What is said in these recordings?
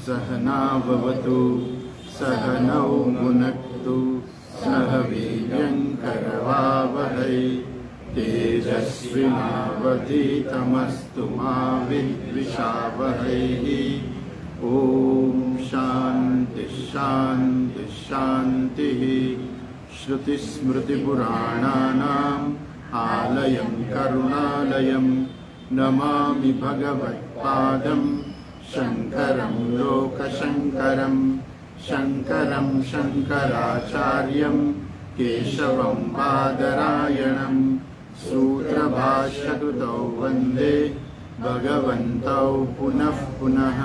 सहनाववतु सहनौ भुनक्तु सह वीर्यङ्करवावहै तेजस्विनावधीतमस्तु मा विद्विषावहै। ॐ शान्ति शान्ति शान्तिः। श्रुतिस्मृतिपुराणानाम् आलयं करुणालयं नमामि भगवत्पादं शङ्करं लोकशङ्करं शङ्करं शङ्कराचार्यं केशवं बादरायणं सूत्रभाष्यकृतौ वन्दे भगवन्तौ पुनः पुनः।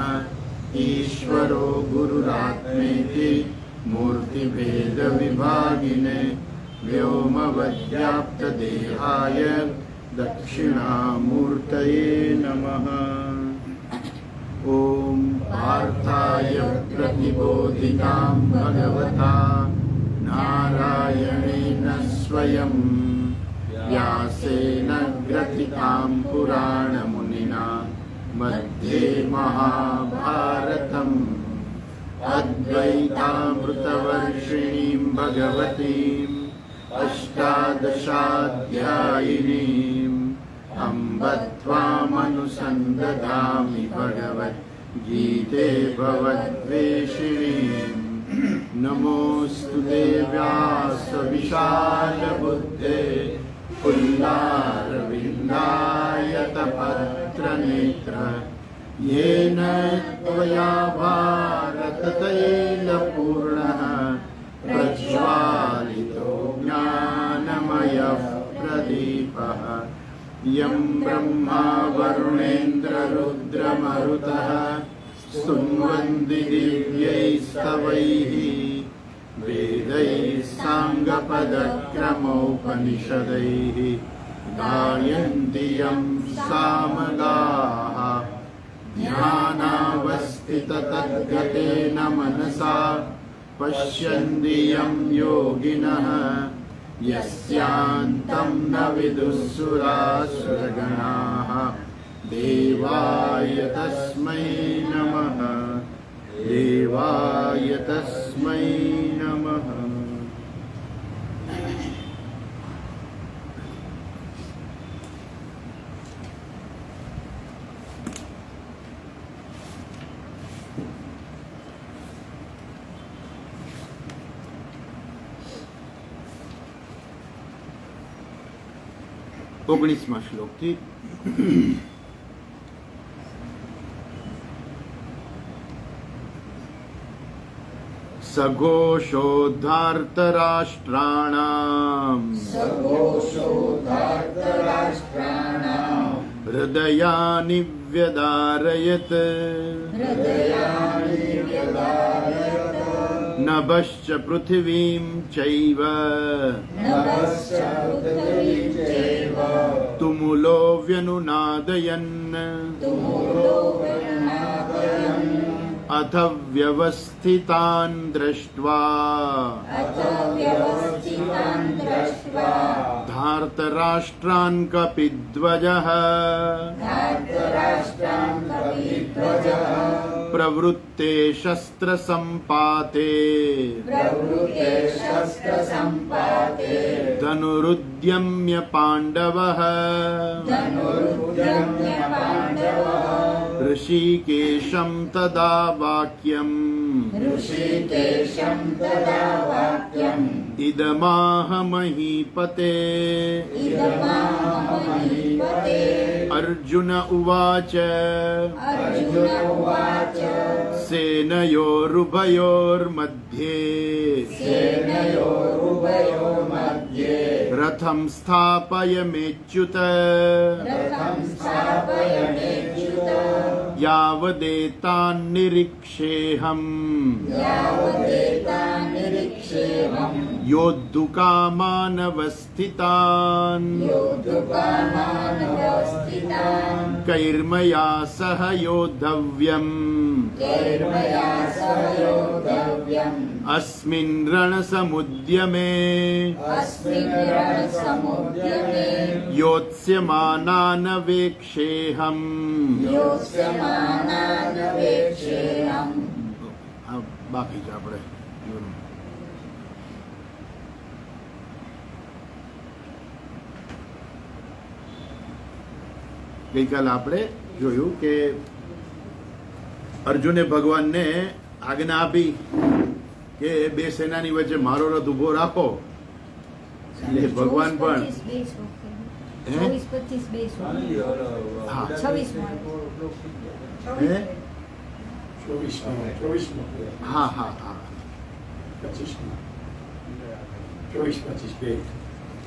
ईश्वरो गुरुरात्मेति मूर्तिभेदविभागिने व्योमवद्व्याप्तदेहाय दक्षिणामूर्तये नमः। ॐ पार्थाय प्रतिबोधितां भगवता नारायणेन स्वयं व्यासेन ग्रथितां पुराणमुनिना मध्ये महाभारतम् अद्वैतामृतवर्षिणीं भगवतीम् अष्टादशाध्यायिनीम् अम्ब त्वामनुसन्दधामि भगवद्गीते भवद्वेषिणीम्। नमोऽस्तु ते व्यासविशालबुद्धे पुल्लारविन्दायतपत्रनेत्र येन त्वया भारततैलपूर्णः प्रज्वालितो ज्ञानमयः प्रदीपः। यं ब्रह्मा वरुणेन्द्ररुद्रमरुतः स्तुन्वन्ति दिव्यैस्तवैः वेदैः साङ्गपदक्रमोपनिषदैः गायन्ति यं सामगाः। ध्यानावस्थिततद्गतेन मनसा पश्यन्ति यं योगिनः यस्यान्तं न विदुःसुरासुरगणाः। देवाय तस्मै नमः देवाय तस्मै नमः। ओगणीसमा श्लोकથી सघोषोद्धार्तराष्ट्राणाम् हृदयानि व्यदारयत् नभश्च पृथिवीं चैव तुमुलो व्यनुनादयन् अथ व्यवस्थितान् दृष्ट्वा धार्तराष्ट्रान् कपिध्वजः प्रवृत्ते शस्त्रसम्पाते धनुरुद्यम्य पाण्डवः ऋषिकेशं तदा वाक्यम् इदमाह महीपते। अर्जुन उवाच सेनयोरुभयोर्मध्ये रथं स्थापयमेच्युत यावदेतान्निरीक्षेऽहम् योद्धुकामानवस्थितान् कैर्मया सह योद्धव्यम् अस्मिन् रणसमुद्यमे योत्स्यमानानवेक्षेऽहम् બાકી છે આપણે ગઈકાલે આપણે જોયું કે અર્જુને ભગવાનને આજ્ઞા આપી કે બે સેનાની વચ્ચે મારો રથ ઉભો રાખો એટલે ભગવાન પણ હા હા હા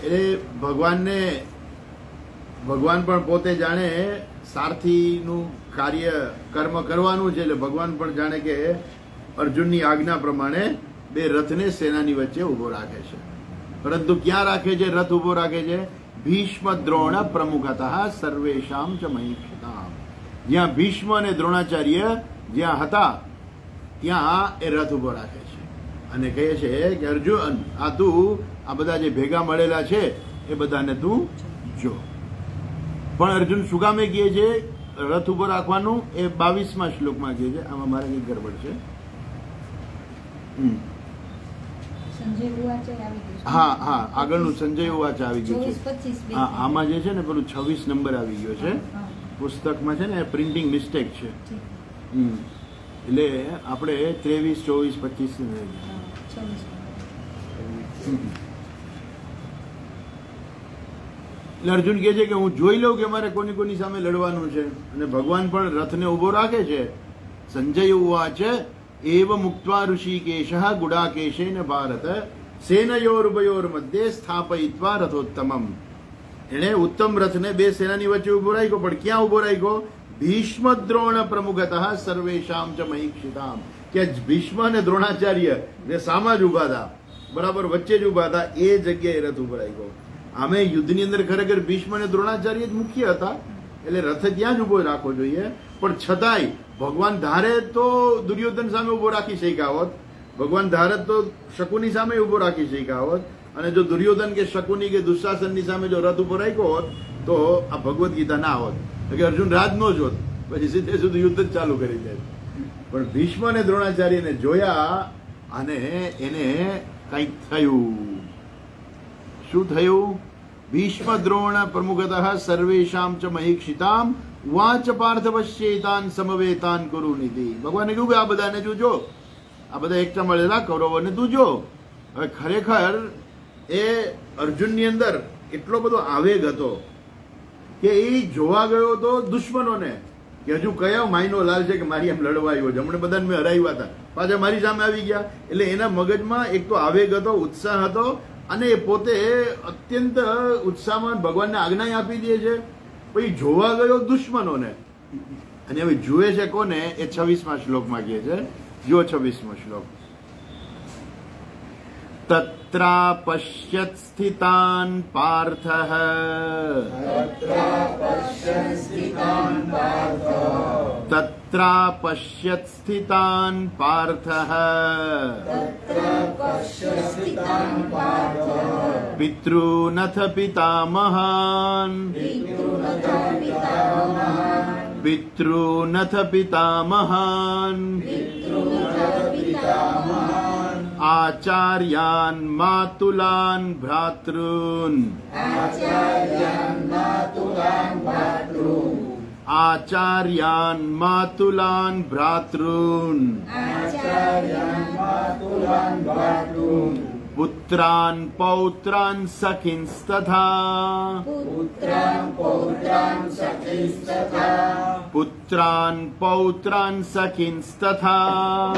એટલે ભગવાન પણ પોતે જાણે સારથીનું કાર્ય કર્મ કરવાનું છે એટલે ભગવાન પણ જાણે કે અર્જુનની આજ્ઞા પ્રમાણે બે રથને સેનાની વચ્ચે ઉભો રાખે છે પરંતુ ક્યાં રાખે છે રથ ઉભો રાખે છે ભીષ્મ દ્રોણ પ્રમુખતઃ સર્વેશામ ચ મહીક્ષિતામ જ્યાં ભીષ્મ અને દ્રોણાચાર્ય જ્યાં હતા ત્યાં એ રથ ઉભો રાખે છે અને કહે છે કે અર્જુન આ તું આ બધા જે ભેગા મળેલા છે એ બધાને તું જો પણ અર્જુન શું કામે કહે છે રથ ઉભો રાખવાનું એ 22મા શ્લોકમાં કહે છે આમાં મારે કઈ ગડબડ છે હા હા આગળનું સંજય ઉવાચ આવી ગયું છે હા આમાં જે છે ને પેલું 26 નંબર આવી ગયો છે પુસ્તકમાં છે ને પ્રિન્ટિંગ મિસ્ટેક છે એટલે આપણે 23, 24, 25 એટલે અર્જુન કહે છે કે હું જોઈ લઉં કે મારે કોની સામે લડવાનું છે અને ભગવાન પણ રથને ઉભો રાખે છે સંજય ઉવાચ એવ મુક્ત્વા ઋષિકેશ ગુડાકેશેન ભારત સેનયોરુભયોર મધ્યે સ્થાપયિત્વા રથોત્તમમ એણે ઉત્તમ રથને બે સેનાની વચ્ચે ઉભો રાખ્યો પણ ક્યાં ઉભો રાખ્યો ભીષ્મ દ્રોણ પ્રમુખતઃ સર્વેશામ ચ મહીક્ષિતામ કે ભીષ્મ અને દ્રોણાચાર્ય ને સામા જ ઉભા હતા બરાબર વચ્ચે જ ઉભા હતા એ જગ્યાએ રથ ઉભો રાખ્યો આમે યુદ્ધની અંદર ખરેખર ભીષ્મ અને દ્રોણાચાર્ય જ મુખ્ય હતા એટલે રથ ત્યાં જ ઉભો રાખવો જોઈએ પણ છતાંય ભગવાન ધારે તો દુર્યોધન સામે ઉભો રાખી શક્યા હોત ભગવાન ધારે તો શકુની સામે ઉભો રાખી શક્યા હોત અને જો દુર્યોધન કે શકુની કે દુશાસનની સામે જો રથ ઉભો રાખ્યો હોત તો આ ભગવદ્ ગીતા ના હોત કે અર્જુન રાજ નો જ હોત પછી સીધે સીધું યુદ્ધ જ ચાલુ કરી દે પણ ભીષ્મ અને દ્રોણાચાર્યને જોયા અને એને કંઈક થયું શું થયું ભીષ્મ દ્રોણ પ્રમુખતઃ સર્વેશામ ચ મહીક્ષિતામ વાચ પાર્થ પશ્યેતાન સમવેતાન કુરુનિધિ ભગવાને કહ્યું કે આ બધાને જોજો આ બધા એકઠા મળેલા કૌરવોને તું જો હવે ખરેખર એ અર્જુનની અંદર એટલો બધો આવેગ હતો કે એ જોવા ગયો હતો દુશ્મનોને કે હજુ કયો માયનો લાલ છે કે મારી એમ લડવા આવ્યો છે હમણાં બધાને મેં હરાવ્યા હતા પાછા મારી સામે આવી ગયા એટલે એના મગજમાં એક તો આવેગ હતો ઉત્સાહ હતો અને એ પોતે અત્યંત ઉત્સાહમાં ભગવાનને આજ્ઞા આપી દે છે પછી જોવા ગયો દુશ્મનોને અને હવે જુએ છે કોને એ 26મા શ્લોકમાં કહે છે જો 26મો શ્લોક તત્રાપશ્યત સ્થિતાન પાર્થઃ તત્રાપશ્યત સ્થિતાન પાર્થઃ પિતॄનથ પિતામહાન પિતॄનથ પિતામહાન આચાર્યાન માતુલાન ભ્રાતॄન આચાર્યાન માતુલાન ભ્રાતॄન પુત્રાન પૌત્રાન સખીંસ્તથા પુત્રાન પૌત્રાન સખીંસ્તથા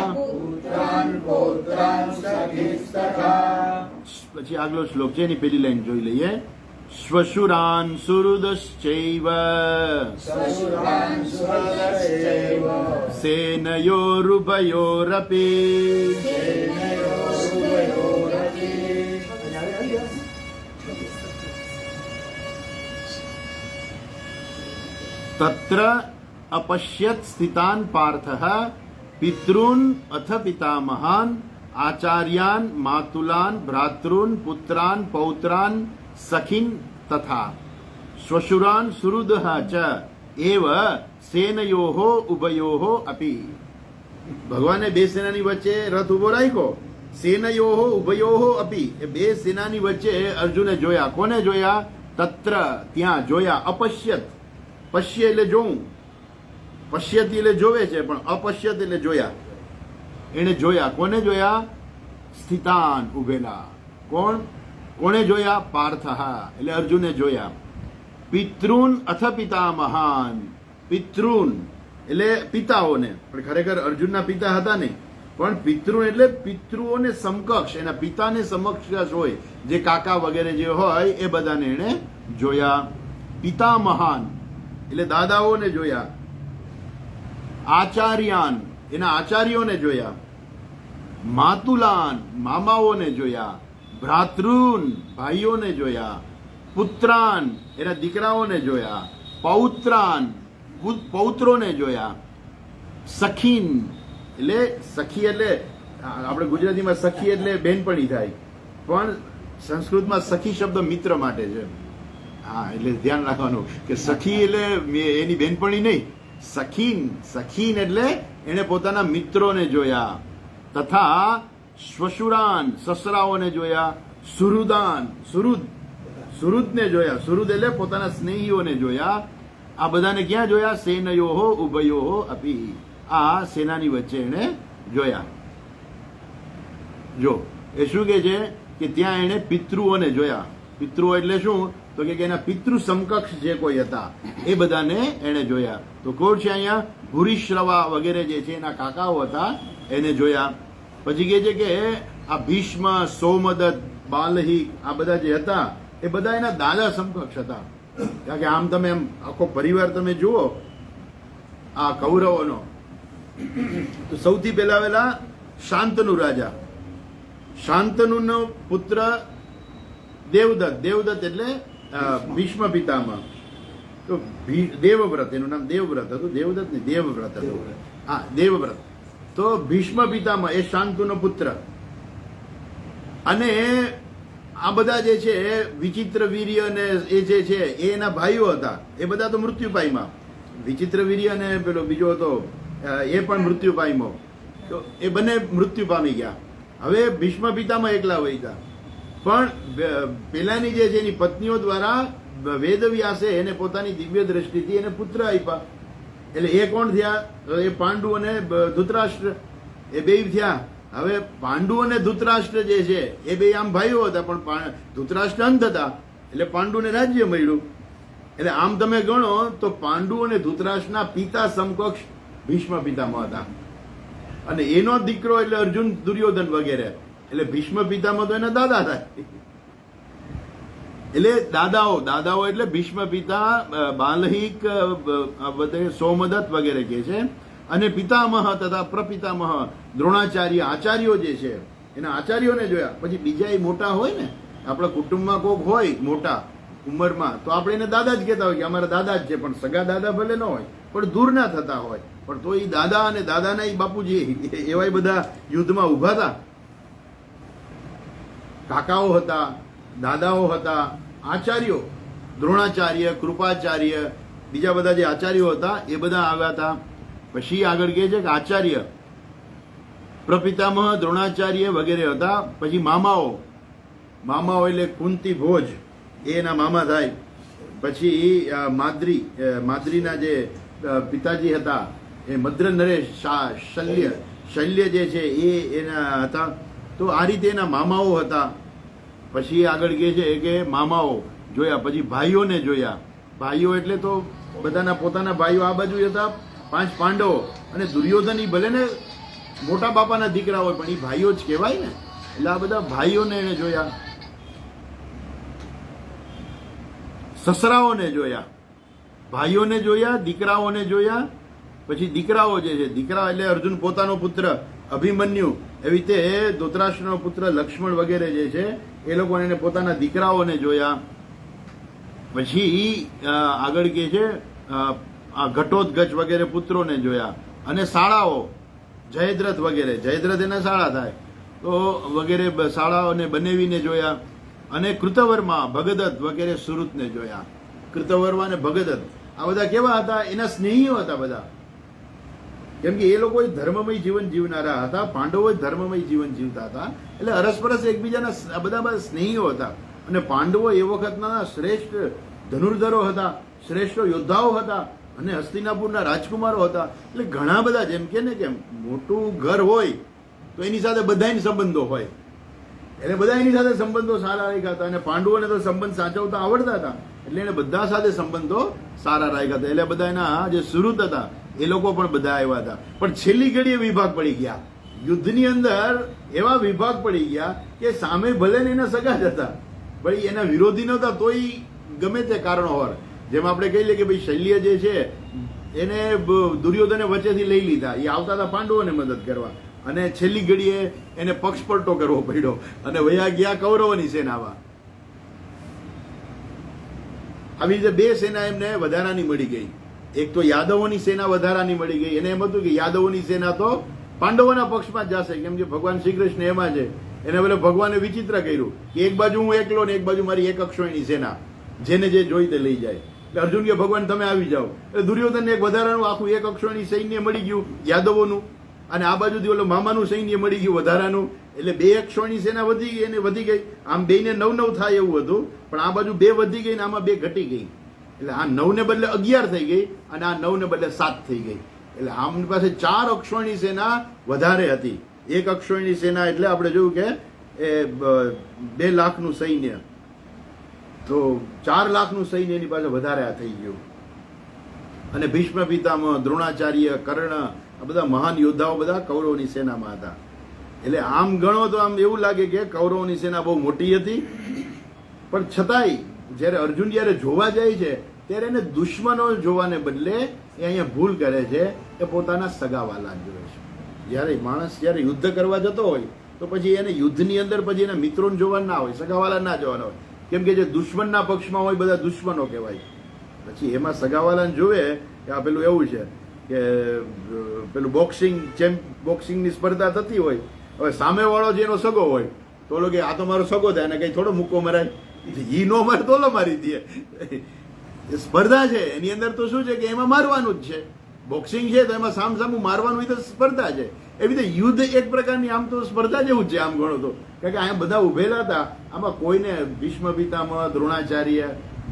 પછી આગલો શ્લોક છે એની પેલી લાઈન જોઈ લઈએ શ્વશુરાન સુહૃદશ્ચૈવ સેનયોરુભયોરપી તત્ર અપશ્યત સ્થિતાન પાર્થઃ પિતॄન અથ પિતામહાન આચાર્યાન માતુલાન ભ્રાતॄન પુત્રાન પૌત્રાન સખીન તથા શ્વશુરાન સુહૃદઃ ચ એવ સેનયોઃ ઉભયોઃ અપી ભગવાને બે સેનાની વચ્ચે રથ ઉભો રાખ્યો. સેનયોહો ઉભયોહો અપી, એ બે સેનાની વચ્ચે અર્જુને જોયા. કોને જોયા? તત્ર, ત્યાં જોયા. અપશ્યત, પશ્ય એટલે જોવું, પશ્યતી એટલે જોવે છે, પણ અપશ્યત એટલે જોયા. એને જોયા. કોને જોયા? સ્થિતાન, ઉભેલા. કોણે જોયા? પાર્થા, એટલે અર્જુને જોયા. પિતૃન અથ પિતામહાન, પિતૃન એટલે પિતાઓને, પણ ખરેખર અર્જુનના પિતા હતા નહીં, પણ પિતૃ એટલે પિતૃઓને સમકક્ષ, એના પિતાને સમકક્ષ હોય, જે કાકા વગેરે જે હોય એ બધાને એને જોયા. પિતામહાન એટલે દાદાઓને જોયા. આચાર્યાન, એના આચાર્યોને જોયા. માતુલાન, મામાઓને જોયા. ભ્રાતૃન, ભાઈઓને જોયા. પુત્રાન, એના દીકરાઓને જોયા. પૌત્રાન, પૌત્રોને જોયા. સખીન એટલે સખી એટલે આપણે ગુજરાતીમાં સખી એટલે બેનપણી થાય, પણ સંસ્કૃતમાં સખી શબ્દ મિત્ર માટે છે. હા, એટલે ધ્યાન રાખવાનું કે સખી એટલે એની બેનપણી નહીં, સખીન. સખીન એટલે એને પોતાના મિત્રોને જોયા. તથા શ્વશુરાન, સસરાઓને જોયા. સુહૃદાન, સુહૃદને જોયા. સુહૃદ એટલે પોતાના સ્નેહીઓને જોયા. આ બધાને ક્યાં જોયા? સેનયોહો ઉભયોહો અપી, આ સેનાની વચ્ચે એને જોયા. જો એ શું કે છે કે ત્યાં એને પિતૃઓને જોયા. પિતૃઓ એટલે શું? તો કે એના પિતૃ સમકક્ષ જે કોઈ હતા એ બધાને એને જોયા. તો કોણ છે અહીંયા? ભૂરિશ્રવા વગેરે જે છે એના કાકાઓ હતા, એને જોયા. પછી કે છે કે આ ભીષ્મ, સોમદત્ત, બાલહિક, આ બધા જે હતા એ બધા એના દાદા સમકક્ષ હતા. કારણ કે આમ તમે એમ આખો પરિવાર તમે જુઓ આ કૌરવોનો, તો સૌથી પહેલા શાંતનુ રાજા, શાંતનુનો પુત્ર દેવદત્ત. દેવદત્ત એટલે ભીષ્મ પિતામહ. તો દેવવ્રત, એનું નામ દેવવ્રત હતું, દેવદત્ત ને દેવવ્રત હતું. હા, દેવવ્રત. તો ભીષ્મ પિતામહ એ શાંતુનો પુત્ર. અને આ બધા જે છે વિચિત્ર વીર્ય અને એ જે છે એ એના ભાઈઓ હતા, એ બધા તો મૃત્યુ પામ્યા. વિચિત્ર વીર્ય અને પેલો બીજો હતો એ પણ મૃત્યુ પામ્યો. તો એ બંને મૃત્યુ પામી ગયા. હવે ભીષ્મ પિતામાં એકલા વહી ગયા. પણ પેલાની જે છે એની પત્નીઓ દ્વારા વેદવ્યાસે એને પોતાની દિવ્ય દ્રષ્ટિથી એને પુત્ર આપ્યા. એટલે એ કોણ થયા? એ પાંડુ અને ધૃતરાષ્ટ્ર, એ બે થયા. હવે પાંડુ અને ધૃતરાષ્ટ્ર જે છે એ બે આમ ભાઈઓ હતા, પણ ધૃતરાષ્ટ્ર અંધ હતા, એટલે પાંડુને રાજ્ય મળ્યું. એટલે આમ તમે ગણો તો પાંડુ અને ધૃતરાષ્ટ્રના પિતા સમકક્ષ ભીષ્મ પિતામહ હતા. અને એનો દીકરો એટલે અર્જુન, દુર્યોધન વગેરે, એટલે ભીષ્મ પિતામહ તો એના દાદા થાય. એટલે દાદાઓ એટલે ભીષ્મ પિતા, બાલહિક, સોમદત્ત વગેરે કે છે. અને પિતામહ તથા પ્રપિતામહ દ્રોણાચાર્ય, આચાર્યો જે છે એના આચાર્યોને જોયા. પછી બીજા એ મોટા હોય ને, આપણા કુટુંબમાં કોઈક હોય મોટા ઉંમરમાં, તો આપણે એને દાદા જ કહેતા હોય કે અમારા દાદા જ છે, પણ સગા દાદા ભલે ન હોય, પણ દૂર ના થતા હોય, પણ તો એ દાદા અને દાદાના એ બાપુજી એવા બધા યુદ્ધમાં ઉભા હતા. કાકાઓ હતા, દાદાઓ હતા, આચાર્યો, દ્રોણાચાર્ય, કૃપાચાર્ય, બીજા બધા જે આચાર્યો હતા એ બધા આવ્યા હતા. પછી આગળ કહે છે કે આચાર્ય, પ્રપિતામહ, દ્રોણાચાર્ય વગેરે હતા. પછી મામાઓ એટલે કુંતી, ભોજ, એ એના મામા થાય. પછી માદ્રીના જે પિતાજી હતા એ મદ્ર નરેશ, શલ્ય જે છે એ એના હતા. તો આ રીતે એના મામાઓ હતા. પછી આગળ કહે છે કે મામાઓ જોયા. પછી ભાઈઓને જોયા. ભાઈઓ એટલે તો બધાના પોતાના ભાઈઓ આ બાજુ હતા, 5 પાંડવો. અને દુર્યોધન ઈ ભલે ને મોટા બાપાના દીકરા હોય, પણ એ ભાઈઓ જ કહેવાય ને. એટલે આ બધા ભાઈઓને એને જોયા. સસરાઓને જોયા, ભાઈઓને જોયા, દીકરાઓને જોયા. પછી દીકરાઓ જે છે, દીકરા એટલે અર્જુન પોતાનો પુત્ર અભિમન્યુ, એવી રીતે ધૃતરાષ્ટ્રનો પુત્ર લક્ષ્મણ વગેરે જે છે એ લોકોને એને પોતાના દીકરાઓને જોયા. પછી આગળ કે છે આ ઘટોત્કચ વગેરે પુત્રોને જોયા. અને શાળાઓ, જયદ્રથ વગેરે, જયદ્રથ એના શાળા થાય તો વગેરે શાળાઓને બનાવીને જોયા. અને કૃતવર્મા, ભગદત્ત વગેરે સુરતને જોયા. કૃતવર્મા અને ભગદત્ત આ બધા કેવા હતા? એના સ્નેહીઓ હતા બધા. કેમ કે એ લોકો ધર્મમય જીવન જીવનારા હતા, પાંડવો ધર્મમય જીવન જીવતા હતા, એટલે અરસપરસ એકબીજાના બધા સ્નેહીઓ હતા. અને પાંડવો એ વખતના શ્રેષ્ઠ ધનુર્ધરો હતા, શ્રેષ્ઠ યોદ્ધાઓ હતા અને હસ્તિનાપુરના રાજકુમારો હતા. એટલે ઘણા બધા, જેમ કે ને કે મોટું ઘર હોય તો એની સાથે બધાની સંબંધો હોય, એટલે બધા એની સાથે સંબંધો સારા રાખ્યા હતા. અને પાંડવોને તો સંબંધ સાચવતા આવડતા હતા, એટલે એને બધા સાથે સંબંધો સારા રાખ્યા હતા. એટલે બધા એના જે સુરત હતા એ લોકો પણ બધા આવ્યા હતા. પણ છેલ્લી ઘડીએ વિભાગ પડી ગયા. યુદ્ધની અંદર એવા વિભાગ પડી ગયા કે સામે ભલે ને એના સગા જ હતા, ભાઈ એના વિરોધી નહોતા, તોય ગમે તે કારણો હોય, જેમ આપણે કહી લઈએ કે ભાઈ શલ્ય જે છે એને દુર્યોધને વચ્ચેથી લઈ લીધા, એ આવતા હતા પાંડવોને મદદ કરવા, અને છેલ્લી ઘડીએ એને પક્ષપલટો કરવો પડ્યો અને વયા ગયા કૌરવોની સેનામાં. આવી રીતે બે સેના એમને વધારાની મળી ગઈ. એક તો યાદવોની સેના વધારાની મળી ગઈ. એને એમ હતું કે યાદવોની સેના તો પાંડવોના પક્ષમાં જ જશે, કેમ કે ભગવાન શ્રી કૃષ્ણ એમાં છે. એને બોલે ભગવાને વિચિત્ર કર્યું કે એક બાજુ હું એકલો ને એક બાજુ મારી એક અક્ષોહિણી સેના, જેને જે જોઈ તે લઈ જાય. એટલે અર્જુન કે ભગવાન તમે આવી જાઓ. એટલે દુર્યોધનને એક વધારાનું આખું એક અક્ષોહિણી સૈન્ય મળી ગયું યાદવોનું, અને આ બાજુથી ઓલો મામાનું સૈન્ય મળી ગયું વધારાનું. એટલે બે અક્ષોહિણી સેના વધી ગઈ, એને વધી ગઈ. આમ બેને 9 થાય એવું હતું, પણ આ બાજુ 2 વધી ગઈ ને આમાં 2 ઘટી ગઈ. એટલે આ 9 ને બદલે 11 થઈ ગઈ અને આ 9 ને બદલે 7 થઈ ગઈ. એટલે આમની પાસે 4 અક્ષોહિણી સેના વધારે હતી. એક અક્ષોહિણી સેના એટલે આપણે જોયું કે એ 2 લાખનું સૈન્ય, તો 4 લાખનું સૈન્ય એની પાસે વધારે થઈ ગયું. અને ભીષ્મ પિતામહ, દ્રોણાચાર્ય, કર્ણ, આ બધા મહાન યોદ્ધાઓ બધા કૌરવની સેનામાં હતા. એટલે આમ ગણો તો આમ એવું લાગે કે કૌરવોની સેના બહુ મોટી હતી, પણ છતાંય જ્યારે અર્જુન જ્યારે જોવા જાય છે ત્યારે એને દુશ્મનો જોવાને બદલે એ અહીંયા ભૂલ કરે છે, એ પોતાના સગાવાલા જોવે છે. જ્યારે માણસ જ્યારે યુદ્ધ કરવા જતો હોય તો પછી એને યુદ્ધની અંદર પછી એના મિત્રોને જોવા ના હોય, સગાવાલા ના જોવાના હોય, કેમ કે જે દુશ્મનના પક્ષમાં હોય બધા દુશ્મનો કહેવાય. પછી એમાં સગાવાલાને જોવે કે આ પેલું એવું છે કે પેલું બોક્સિંગની સ્પર્ધા થતી હોય, હવે સામેવાળો જેનો સગો હોય તો ઓલો કે આ તો મારો સગો થાય, એને કઈ થોડો મૂકો મરાય, ઈ નો મારે તોલો મારી દે. સ્પર્ધા છે એની અંદર તો શું છે કે એમાં મારવાનું જ છે. બોક્સિંગ છે તો એમાં સામસામું મારવાનું, એ તો સ્પર્ધા છે. એવી રીતે યુદ્ધ એક પ્રકારની આમ તો સ્પર્ધા જેવું જ છે આમ ગણો તો, કારણ કે અહીંયા બધા ઉભેલા હતા. આમાં કોઈને ભીષ્મ પિતામહ, દ્રોણાચાર્ય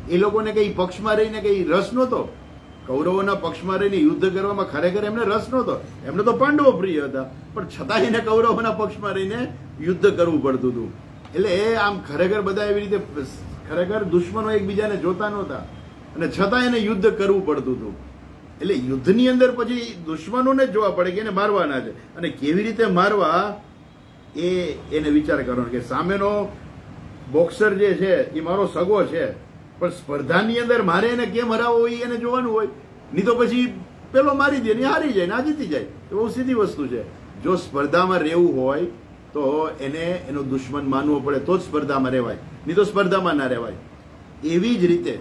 એ લોકોને કઈ પક્ષમાં રહીને કઈ રસ નહોતો. કૌરવોના પક્ષમાં રહીને યુદ્ધ કરવામાં ખરેખર એમને રસ નહોતો. એમને તો પાંડવો પ્રિય હતા, પણ છતાં એને કૌરવોના પક્ષમાં રહીને યુદ્ધ કરવું પડતું હતું. એટલે એ આમ ખરેખર બધા એવી રીતે ખરેખર દુશ્મનો એકબીજાને જોતા નહોતા, અને છતાં એને યુદ્ધ કરવું પડતું હતું. એટલે યુદ્ધની અંદર પછી દુશ્મનોને જ જોવા પડે કે એને મારવાના છે, અને કેવી રીતે મારવા એને વિચાર કરવાનો કે સામેનો બોક્સર જે છે એ મારો સગો છે, પણ સ્પર્ધાની અંદર મારે એને કેમ હરાવવો હોય એને જોવાનું હોય. નહીં તો પછી પેલો મારી દે ને હારી જાય ને આ જીતી જાય, તો બહુ સીધી વસ્તુ છે. જો સ્પર્ધામાં રહેવું હોય તો એને એનો દુશ્મન માનવો પડે તો જ સ્પર્ધામાં રહેવાય, નહીં તો સ્પર્ધામાં ના રહેવાય. એવી જ રીતે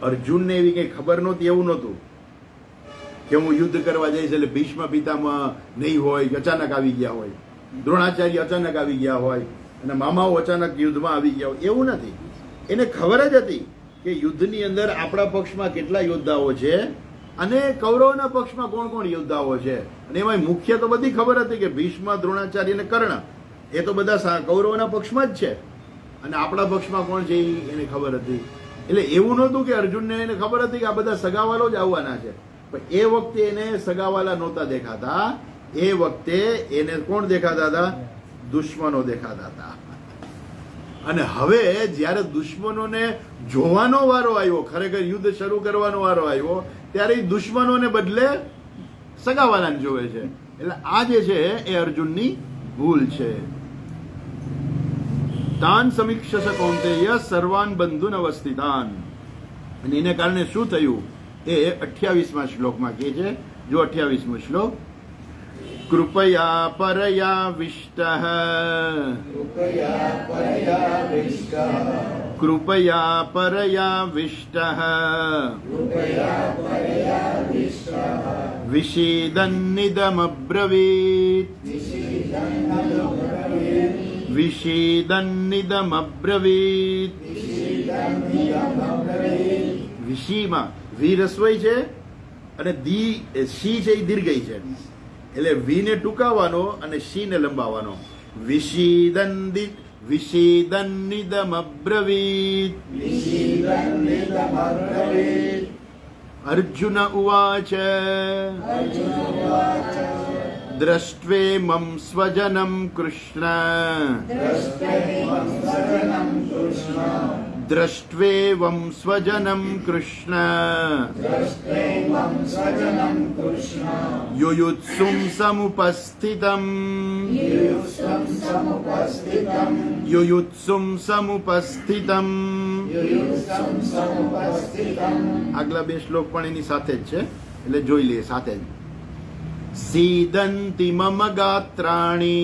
અર્જુનને એવી કઈ ખબર નહોતી, એવું નહોતું કે હું યુદ્ધ કરવા જઈશ એટલે ભીષ્મ પિતામહ નહીં હોય, અચાનક આવી ગયા હોય, દ્રોણાચાર્ય અચાનક આવી ગયા હોય, અને મામાઓ અચાનક યુદ્ધમાં આવી ગયા હોય, એવું નથી. એને ખબર જ હતી કે યુદ્ધની અંદર આપણા પક્ષમાં કેટલા યોદ્ધાઓ છે અને કૌરવના પક્ષમાં કોણ કોણ યોદ્ધાઓ છે. અને એમાં મુખ્ય તો બધી ખબર હતી કે ભીષ્મ, દ્રોણાચાર્ય અને કર્ણ એ તો બધા કૌરવના પક્ષમાં જ છે, અને આપણા પક્ષમાં કોણ છે એને ખબર હતી. એટલે એવું નહોતું કે અર્જુનને એને ખબર હતી કે આ બધા સગાવાલો જ આવવાના છે, પણ એ વખતે એને સગાવાલા નહોતા દેખાતા. એ વખતે એને કોણ દેખાતા હતા? દુશ્મનો દેખાતા હતા. અને હવે જ્યારે દુશ્મનોને જોવાનો વારો આવ્યો, ખરેખર યુદ્ધ શરૂ કરવાનો વારો આવ્યો, ત્યારે દુશ્મનોને બદલે સગાવાલાને જોવે છે. એટલે આ જે છે એ અર્જુનની ભૂલ છે. તાન સમીક્ષસ કૌંતેય સર્વાન બંધુન અવસ્થિતાન. અને એને કારણે શું થયું એ 28મા શ્લોકમાં કહે છે. જો 28મો શ્લોક, કૃપયા પરયા વિષ્ટઃ કૃપયા પરયા વિષ્ટઃ વિષીદન્નિદમબ્રવીત વિષીદન્નિદમબ્રવીત. વિષીમાં વી રસોઈ છે અને શી છે એ દીર્ઘઈ છે, એટલે વી ને ટૂંકાવાનો અને શી ને લંબાવવાનો. વિષીદન્નિદમબ્રવીત. અર્જુન ઉવાચ દ્રષ્ટ્વેમં સ્વજનમ કૃષ્ણ દ્રષ્ટ્વેવં સ્વજનમ કૃષ્ણ યુયુત્સું સમુપસ્થિતમ યુયુત્સું સમુપસ્થિતમ. આગલા બે શ્લોક પણ એની સાથે જ છે, એટલે જોઈ લઈએ સાથે જ. सीदन्ति मम गात्राणि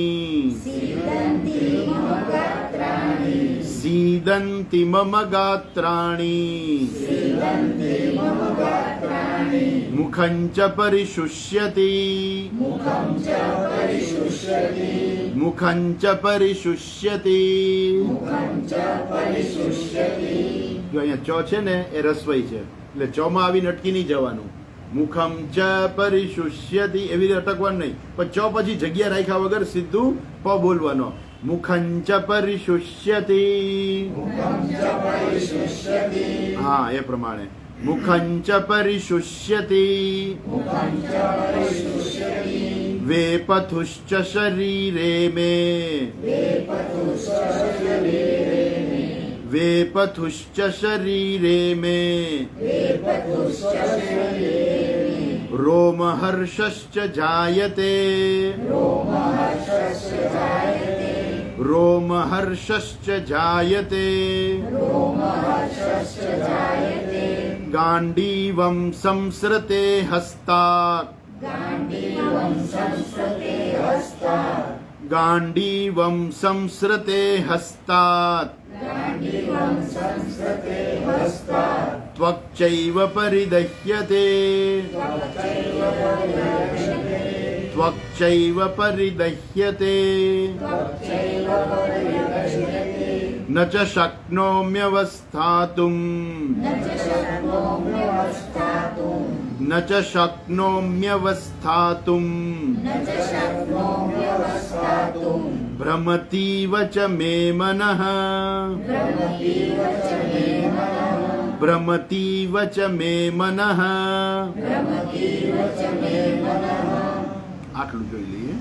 सीदन्ति मम गात्राणि मुखं च परिशुष्यति मुखं च परिशुष्यति. જો અહીંયા ચ છે ને એ રસવઈ છે, એટલે ચ માં આવીને અટકી નહીં જવાનું. મુખમ ચ પરિશુષ્યતિ એવી રીતે અટકવાનું નહીં, પણ ચ પછી જગ્યા રાખ્યા વગર સીધું પ બોલવાનો. મુખં ચ પરિશુષ્યતિ. હા, એ પ્રમાણે મુખં ચ પરિશુષ્યતિ. વેપથુશ્ચ શરીરે મે वेपथुश्च शरीरे मे रोमहर्षश्च जायते रोमहर्षश्च जायते गाण्डीवं संसृते हस्तात् गाण्डीवं संसृते हस्तात् त्वक्चैव परिदह्यते त्वक्चैव परिदह्यते न च शक्नोम्यवस्थातुम् न च शक्नोम्यवस्थातुम् भ्रमतीव च मे मनः भ्रमतीव च मे मनः. આટલું જોઈ લઈએ.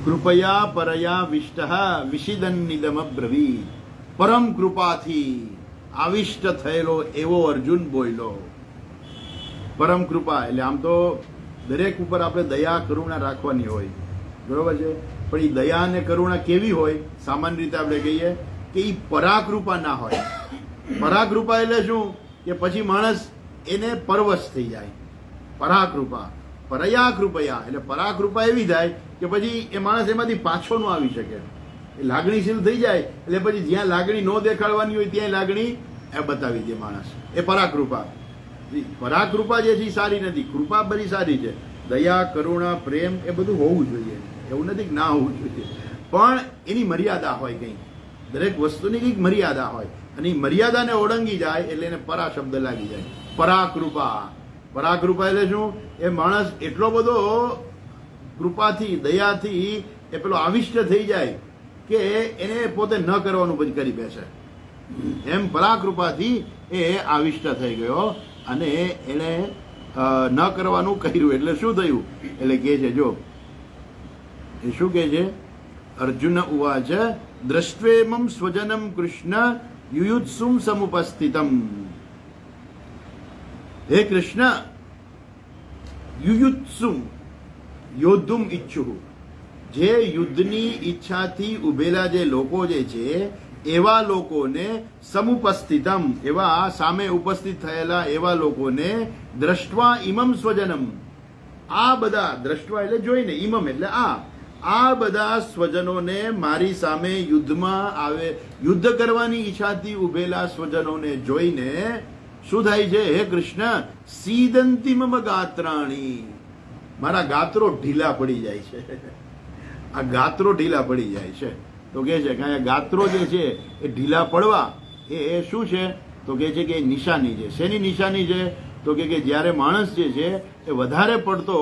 કૃપયા પરયા વિષ્ટઃ વિષિદન્નિદમબ્રવીત. પરમ કૃપાથી આવિષ્ટ થયેલો એવો અર્જુન બોલ્યો. પરમ કૃપા એટલે આમ તો દરેક ઉપર આપણે દયા કરુણા રાખવાની હોય, બરોબર છે, પણ એ દયા અને કરુણા કેવી હોય? સામાન્ય રીતે આપણે કહીએ કે એ પરાકૃપા ના હોય. પરાકૃપા એટલે શું કે પછી માણસ એને પરવશ થઈ જાય. પરાકૃપા, પરયા કૃપયા એટલે પરાકૃપા એવી થાય કે પછી એ માણસ એમાંથી પાછો ન આવી શકે, એ લાગણીશીલ થઈ જાય. એટલે પછી જ્યાં લાગણી ન દેખાડવાની હોય ત્યાં લાગણી એ બતાવી દે માણસ. એ પરાકૃપા. પરાકૃપા જે છે એ સારી નથી, કૃપા બધી સારી છે. દયા, કરુણા, પ્રેમ એ બધું હોવું જોઈએ, એવું નથી કે ના હોવું જોઈએ, પણ એની મર્યાદા હોય. કંઈક દરેક વસ્તુની કંઈક મર્યાદા હોય, અને એ મર્યાદાને ઓળંગી જાય એટલે એને પરા શબ્દ લાગી જાય. પરાકૃપા. પરાકૃપા એટલે શું? એ માણસ એટલો બધો કૃપાથી, દયાથી એ પેલો આવિષ્ટ થઈ જાય કે એને પોતે ન કરવાનું પછી કરી બેસે. એમ પરાકૃપાથી એ આવિષ્ટ થઈ ગયો અને એને ન કરવાનું કર્યું. એટલે શું થયું? એટલે કે છે, જો એ શું કે છે? અર્જુન ઉવાચ દ્રષ્ટ્વેમં સ્વજનમ કૃષ્ણ યુયુત્સું સમુપસ્થિતમ. હે કૃષ્ણ, યુયુત્સું યોદ્ધુમ ઈચ્છું, જે યુદ્ધની ઈચ્છાથી ઉભેલા જે લોકો જે છે એવા લોકોને, સમુપસ્થિતમ એવા સામે ઉપસ્થિત થયેલા એવા લોકોને, દ્રષ્ટવા ઇમમ સ્વજનમ, આ બધા દ્રષ્ટવા એટલે જોઈને, ઇમમ એટલે આ બધા સ્વજનોને મારી સામે યુદ્ધમાં આવે, યુદ્ધ કરવાની ઈચ્છાથી ઉભેલા સ્વજનોને જોઈને શું થાય છે? હે કૃષ્ણ, સીદંતિ મમ ગાત્રાણી, મારા ગાત્રો ઢીલા પડી જાય છે. આ ગાત્રો ઢીલા પડી જાય છે. તો કે છે કે આ ગાત્રો જે છે એ ઢીલા પડવા એ શું છે? તો કે છે કે નિશાની છે. શેની નિશાની છે? તો કે જ્યારે માણસ જે છે એ વધારે પડતો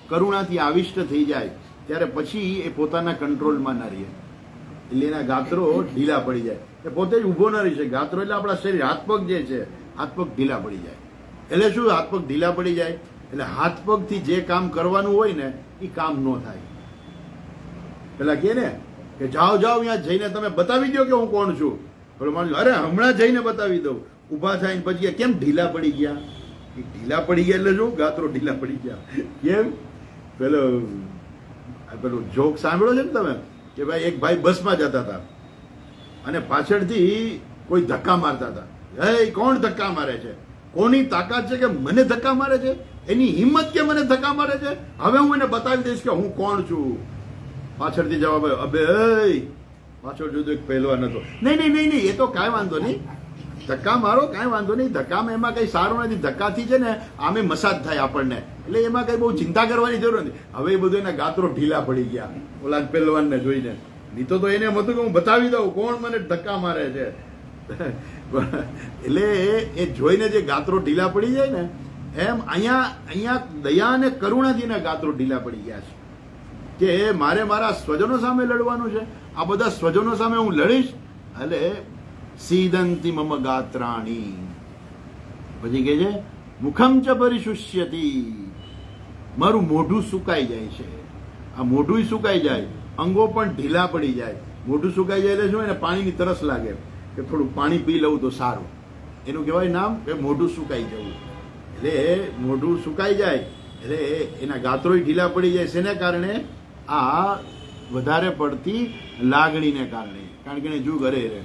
કરુણાથી આવિષ્ટ થઈ જાય ત્યારે પછી એ પોતાના કંટ્રોલમાં ના રહે, એટલે એના ગાત્રો ઢીલા પડી જાય, એ પોતે જ ઊભો ન રહી શકે. ગાત્રો એટલે આપણા શરીર, હાથ પગ જે છે, હાથ પગ ઢીલા પડી જાય. એટલે શું હાથ પગ ઢીલા પડી જાય? એટલે હાથ પગથી જે કામ કરવાનું હોય ને એ કામ ન થાય. પેલા કે ને કે જાઓ જાઓ અહીંયા જઈને તમે બતાવી દો કે હું કોણ છું. પેલો માણસ અરે હમણાં જઈને બતાવી દઉં. ઊભા થાય ને પછી કેમ ઢીલા પડી ગયા? એ ઢીલા પડી ગયા એટલે શું? ગાત્રો ઢીલા પડી ગયા. કેમ? પેલું જોક સાંભળો છે ને તમે કે ભાઈ એક ભાઈ બસમાં જતા હતા અને પાછળથી કોઈ ધક્કા મારતા હતા. હે કોણ ધક્કા મારે છે? કોની તાકાત છે કે મને ધક્કા મારે છે? એની હિંમત કે મને ધક્કા મારે છે? હવે હું એને બતાવી દઈશ કે હું કોણ છું. પાછળથી જવાબ આવ્યો, અબે પાછળ જોયું એક પહેલવાન હતો. નહીં નહીં નહીં નહીં, એ તો કાંઈ વાંધો નહીં, ધક્કા મારો કાંઈ વાંધો નહીં, ધક્કામાં એમાં કંઈ સારું નથી. ધક્કાથી છે ને આમે મસાજ થાય આપણને, એટલે એમાં કંઈ બહુ ચિંતા કરવાની જરૂર નથી. હવે એ બધું એના ગાત્રો ઢીલા પડી ગયા ઓલા પહેલવાનને જોઈને. નહીં તો એને એમ હતું કે હું બતાવી દઉં કોણ મને ધક્કા મારે છે. એટલે એ જોઈને જે ગાત્રો ઢીલા પડી જાય ને, એમ અહીંયા દયા અને કરુણાથી એના ગાત્રો ઢીલા પડી ગયા છે કે મારે મારા સ્વજનો સામે લડવાનું છે. આ બધા સ્વજનો સામે હું લડીશ એટલે સીદંતી મમ ગાત્રાણી. પછી કે છે મુખમ ચ પરિશુષ્યતી, મારું મોઢું સુકાઈ જાય છે. આ મોઢું સુકાઈ જાય, અંગો પણ ઢીલા પડી જાય. મોઢું સુકાઈ જાય એટલે શું? એને પાણીની તરસ લાગે કે થોડું પાણી પી લઉં તો સારું. એનું કહેવાય નામ કે મોઢું સુકાઈ જવું. એટલે મોઢું સુકાઈ જાય એટલે એના ગાત્રોય ઢીલા પડી જાય. શેને કારણે? આ વધારે પડતી લાગણીને કારણે. કારણ કે એને જો ઘરે રહે,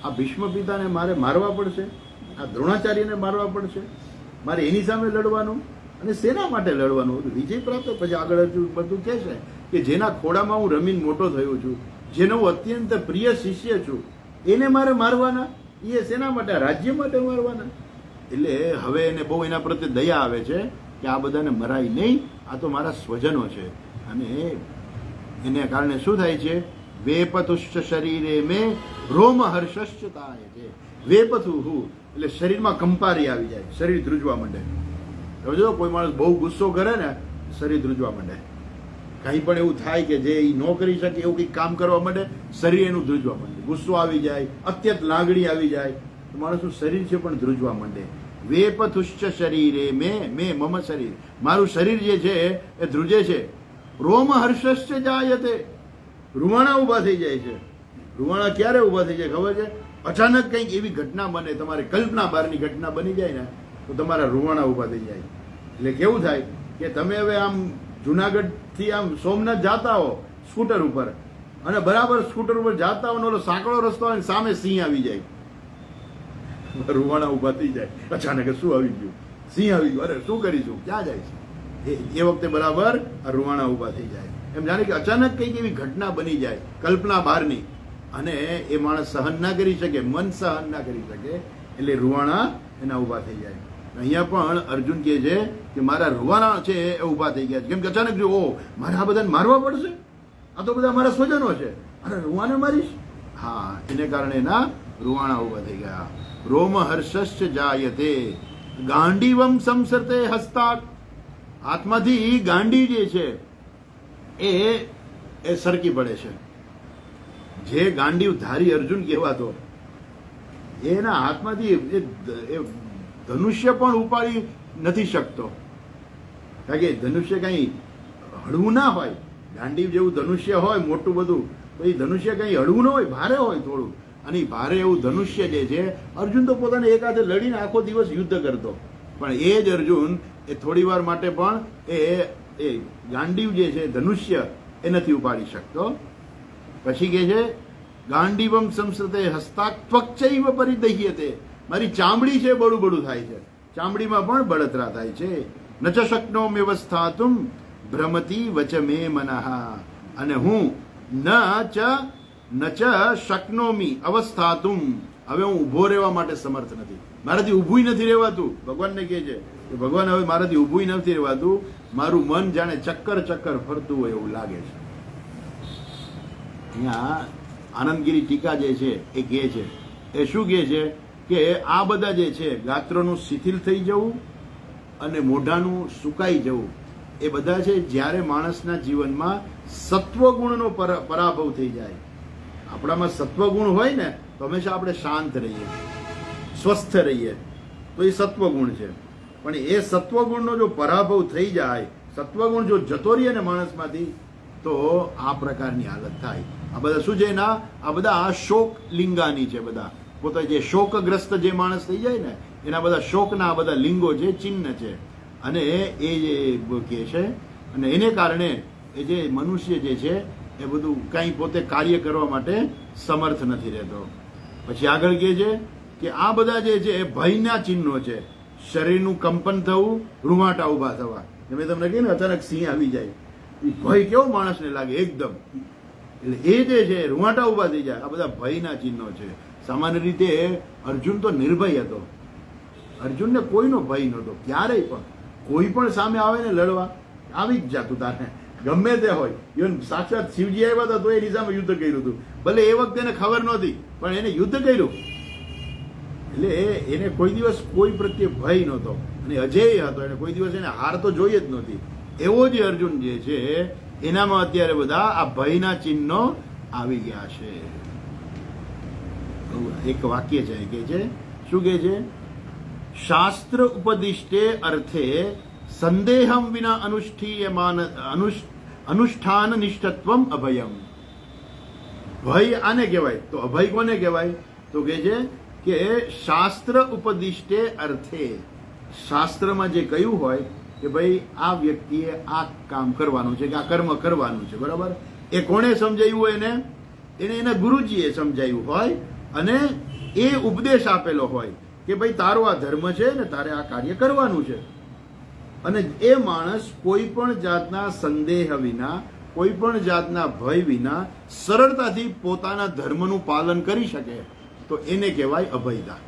આ ભીષ્મ પિતાને મારે મારવા પડશે, આ દ્રોણાચાર્યને મારવા પડશે, મારે એની સામે લડવાનું. અને શેના માટે લડવાનું? વિજય પ્રાપ્ત. પછી આગળ બધું કહે છે કે જેના ખોડામાં હું રમીને મોટો થયો છું, જેનો હું અત્યંત પ્રિય શિષ્ય છું, એને મારે મારવાના. એ શેના માટે? રાજ્ય માટે મારવાના. એટલે હવે એને બહુ એના પ્રત્યે દયા આવે છે કે આ બધાને મરાય નહીં, આ તો મારા સ્વજનો છે. અને એને કારણે શું થાય છે? વેપતુશ્ચ શરીરે મેં રોમ હર્ષશ્ચ થાય છે. વેપતુ હું એટલે શરીરમાં કંપારી આવી જાય, શરીર ધ્રુજવા માંડે. સમજો, કોઈ માણસ બહુ ગુસ્સો કરે ને શરીર ધ્રુજવા માંડે. કંઈ પણ એવું થાય કે જે એ ન કરી શકે એવું કંઈક કામ કરવા માંડે, શરીર એનું ધ્રુજવા માંડે. ગુસ્સો આવી જાય, અત્યંત લાગણી આવી જાય તો માણસનું શરીર છે પણ ધ્રુજવા માંડે. વેપતુશ્ચ શરીરે મેં મમ શરીર, મારું શરીર જે છે એ ધ્રુજે છે. રોમ હર્ષશ્ચ જાયતે, રૂવાણા ઊભા થઈ જાય છે. રૂવાણા ક્યારે ઊભા થઈ જાય ખબર છે? અચાનક કંઈક એવી ઘટના બને, તમારે કલ્પના બહારની ઘટના બની જાય ને તો તમારા રૂવાણા ઊભા થઈ જાય. એટલે કેવું થાય કે તમે હવે આમ જુનાગઢથી આમ સોમનાથ જાતા હો સ્કૂટર ઉપર, અને બરાબર સ્કૂટર ઉપર જાતા હો ને ઓલો સાંકડો રસ્તો હોય ને સામે સિંહ આવી જાય, રૂવાણા ઊભા થઈ જાય. અચાનક શું આવી ગયું? સિંહ આવી ગયું. અરે શું કરીશું? ક્યાં જાય છે? એ વખતે બરાબર આ રૂવાણા ઊભા થઈ જાય. એમ જાણે કે અચાનક કંઈક એવી ઘટના બની જાય કલ્પના બહારની, અને એ માણસ સહન ના કરી શકે, મન સહન ના કરી શકે, એટલે રૂવાણા એના ઊભા થઈ જાય. અહીંયા પણ અર્જુન કહે છે કે મારા રૂવાણા છે એ ઊભા થઈ ગયા છે. કેમ કે અચાનક જો મારે આ બધાને મારવા પડશે, આ તો બધા મારા સ્વજનો છે, અરે રૂવાને મારીશ. હા, એને કારણે એના રૂવાણા ઊભા થઈ ગયા. રોમ હર્ષશ્ચ જાયતે ગાંડીવમ સંસર્તે હસ્તાક, હાથમાંથી ગાંડી જે છે એ સરકી પડે છે. જે ગાંડીવ ધારી અર્જુન કહેવાતો, એના હાથમાંથી એ ધનુષ્ય પણ ઉપાડી નથી શકતો. કારણ કે ધનુષ્ય કંઈ હળવું ના હોય. ગાંડીવ જેવું ધનુષ્ય હોય મોટું બધું, તો એ ધનુષ્ય કંઈ હળવું ન હોય, ભારે હોય થોડું. અને ભારે એવું ધનુષ્ય જે છે, અર્જુન તો પોતાને એક હાથે લડીને આખો દિવસ યુદ્ધ કરતો, પણ એ જ અર્જુન એ થોડી વાર માટે પણ એ ગાંડીવ જે છે ધનુષ્ય એ નથી ઉપાડી શકતો. પછી કે છે ગાંડીવમ સંસ્રતે હસ્તાક ત્વક્ચૈવ પરિદહ્યતે, મારી ચામડી છે બળું બળું થાય છે, ચામડીમાં પણ બળતરા થાય છે. ન ચ શક્નોમ્ય અવસ્થાતુમ ભ્રમતી વચ મે મનઃ, અને હું ન ચ શક્નોમી અવસ્થાતુમ, હવે હું ઊભો રહેવા માટે સમર્થ નથી, મારાથી ઊભું નથી રહેવાતું. ભગવાનને કહે છે કે ભગવાન હવે મારાથી ઊભું નથી રહેવાતું, મારું મન જાણે ચક્કર ચક્કર ફરતું હોય એવું લાગે છે. અહીંયા આનંદગીરી ટીકા જે છે એ કહે છે, એ શું કહે છે કે આ બધા જે છે ગાત્રોનું શિથિલ થઈ જવું, અને મોઢાનું સુકાઈ જવું, એ બધા છે જ્યારે માણસના જીવનમાં સત્વગુણનો પરાભવ થઈ જાય. આપણામાં સત્વગુણ હોય ને તો હંમેશા આપણે શાંત રહીએ, સ્વસ્થ રહીએ, તો એ સત્વગુણ છે. પણ એ સત્વગુણનો જો પરાભવ થઈ જાય, સત્વગુણ જો જતો રહીએ ને માણસમાંથી, તો આ પ્રકારની હાલત થાય. આ બધા શું છે ના, આ બધા શોક લિંગાની છે. બધા પોતે જે શોકગ્રસ્ત જે માણસ થઈ જાય ને, એના બધા શોકના બધા લિંગો છે, ચિહ્ન છે. અને એ જે કહે છે, અને એને કારણે એ જે મનુષ્ય જે છે એ બધું કંઈ પોતે કાર્ય કરવા માટે સમર્થ નથી રહેતો. પછી આગળ કહે છે કે આ બધા જે છે એ ભયના ચિહ્નો છે. શરીરનું કંપન થવું, રૂવાટા ઊભા થવા. મેં તમને કહ્યું ને, અચાનક સિંહ આવી જાય, એ ભય કેવો માણસને લાગે એકદમ. એટલે એ જે છે રૂવાટા ઊભા થઈ જાય, આ બધા ભયના ચિહ્નો છે. સામાન્ય રીતે અર્જુન તો નિર્ભય હતો. અર્જુનને કોઈનો ભય નહોતો ક્યારેય પણ. કોઈ પણ સામે આવે ને લડવા, આવી જ જાતું તારે, ગમે તે હોય. ઇવન સાક્ષાત શિવજી આવ્યા હતા તો એની સામે યુદ્ધ કર્યું હતું. ભલે એ વખતે એને ખબર નહોતી, પણ એને યુદ્ધ કર્યું. એટલે એને કોઈ દિવસ કોઈ પ્રત્યે ભય નહોતો અને અજેય હતો. એને કોઈ દિવસ એને હાર તો જોઈએ જ નહોતી. એવો જે અર્જુન જે છે એનામાં અત્યારે બધા આ ભયના ચિહ્નો આવી ગયા છે. એક વાક્ય છે કે છે, શું કે છે? શાસ્ત્ર ઉપદિષ્ટે અર્થે સંદેહમ વિના અનુષ્ઠાન નિષ્ઠત્વમ અભયમ. ભય આને કહેવાય. તો અભય કોને કહેવાય? તો કે છે કે શાસ્ત્ર ઉપદિષ્ટે અર્થે, શાસ્ત્રમાં જે કહ્યું હોય કે ભાઈ આ વ્યક્તિએ આ કામ કરવાનું છે, કે આ કર્મ કરવાનું છે, બરાબર, એ કોણે સમજાવ્યું હોય? એને એના ગુરુજીએ સમજાવ્યું હોય અને એ ઉપદેશ આપેલો હોય કે ભાઈ તારો આ ધર્મ છે ને તારે આ કાર્ય કરવાનું છે. અને એ માણસ કોઈ પણ જાતના સંદેહ વિના, કોઈ પણ જાતના ભય વિના સરળતાથી પોતાના ધર્મનું પાલન કરી શકે, તો એને કહેવાય અભયતા.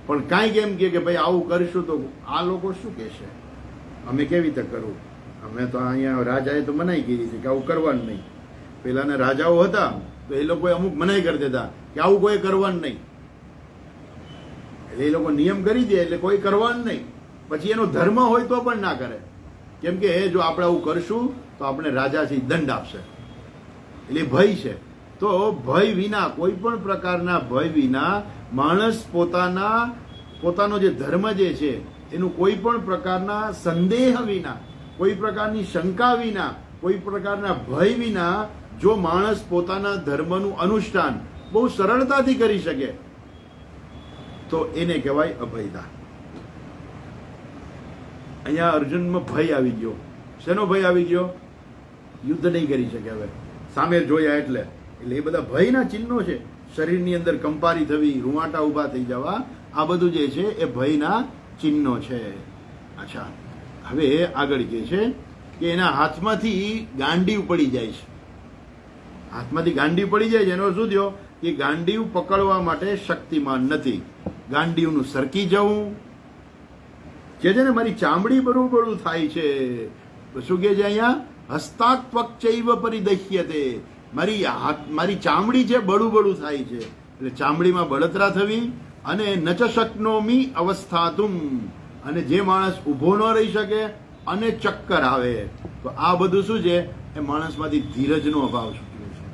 પણ કાંઈક એમ કે ભાઈ આવું કરીશું તો આ લોકો શું કહેશે, અમે કેવી રીતે કરવું? અમે તો અહીંયા રાજાએ તો મનાઈ કરી છે કે આવું કરવાનું નહીં. પેલાના રાજાઓ હતા તો એ લોકોએ અમુક મનાઈ કરી દેતા કે આવું કોઈ કરવાનું નહીં. એટલે એ લોકો નિયમ કરી દે એટલે કોઈ કરવાનું નહીં. પછી એનો ધર્મ હોય તો પણ ના કરે, કેમ કે જો આપણે આવું કરશું તો આપણે રાજાથી દંડ આપશે. એટલે ભય છે. તો ભય વિના, કોઈ પણ પ્રકારના ભય વિના માણસ પોતાનો જે ધર્મ જે છે એનું કોઈ પણ પ્રકારના સંદેહ વિના, કોઈ પ્રકારની શંકા વિના, કોઈ પ્રકારના ભય વિના જો માણસ પોતાના ધર્મનું અનુષ્ઠાન બહુ સરળતાથી કરી શકે તો એને કહેવાય અભયતા. અહીંયા અર્જુનમાં ભય આવી ગયો. શેનો ભય આવી ગયો? યુદ્ધ નહીં કરી શકે હવે, સામે જોયા એટલે. એટલે એ બધા ભયના ચિહ્નો છે. શરીરની અંદર કંપારી થવી, રૂવાટા ઊભા થઈ જવા, આ બધું જે છે એ ભયના ચિહ્નો છે. અચ્છા, હવે આગળ કહે છે કે એના હાથમાંથી ગાંડીવ પડી જાય છે. હાથમાંથી ગાંડીવ પડી જાય છે એનો શું થયો કે ગાંડીવ પકડવા માટે શક્તિમાન નથી. ગાંડીવનું સરકી જવું જે છે ને, મારી ચામડી બરોબરું થાય છે. શું કે છે અહીંયા? હસ્તાત્વક્ચૈવ પરિદહ્યતે. મારી ચામડી છે બળું થાય છે. એટલે ચામડીમાં બળતરા થવી અને નચ શક્નોમી અવસ્થાતુમ, અને જે માણસ ઊભો ન રહી શકે અને ચક્કર આવે. તો આ બધું શું છે? એ માણસમાંથી ધીરજનો અભાવ સૂચવે છે.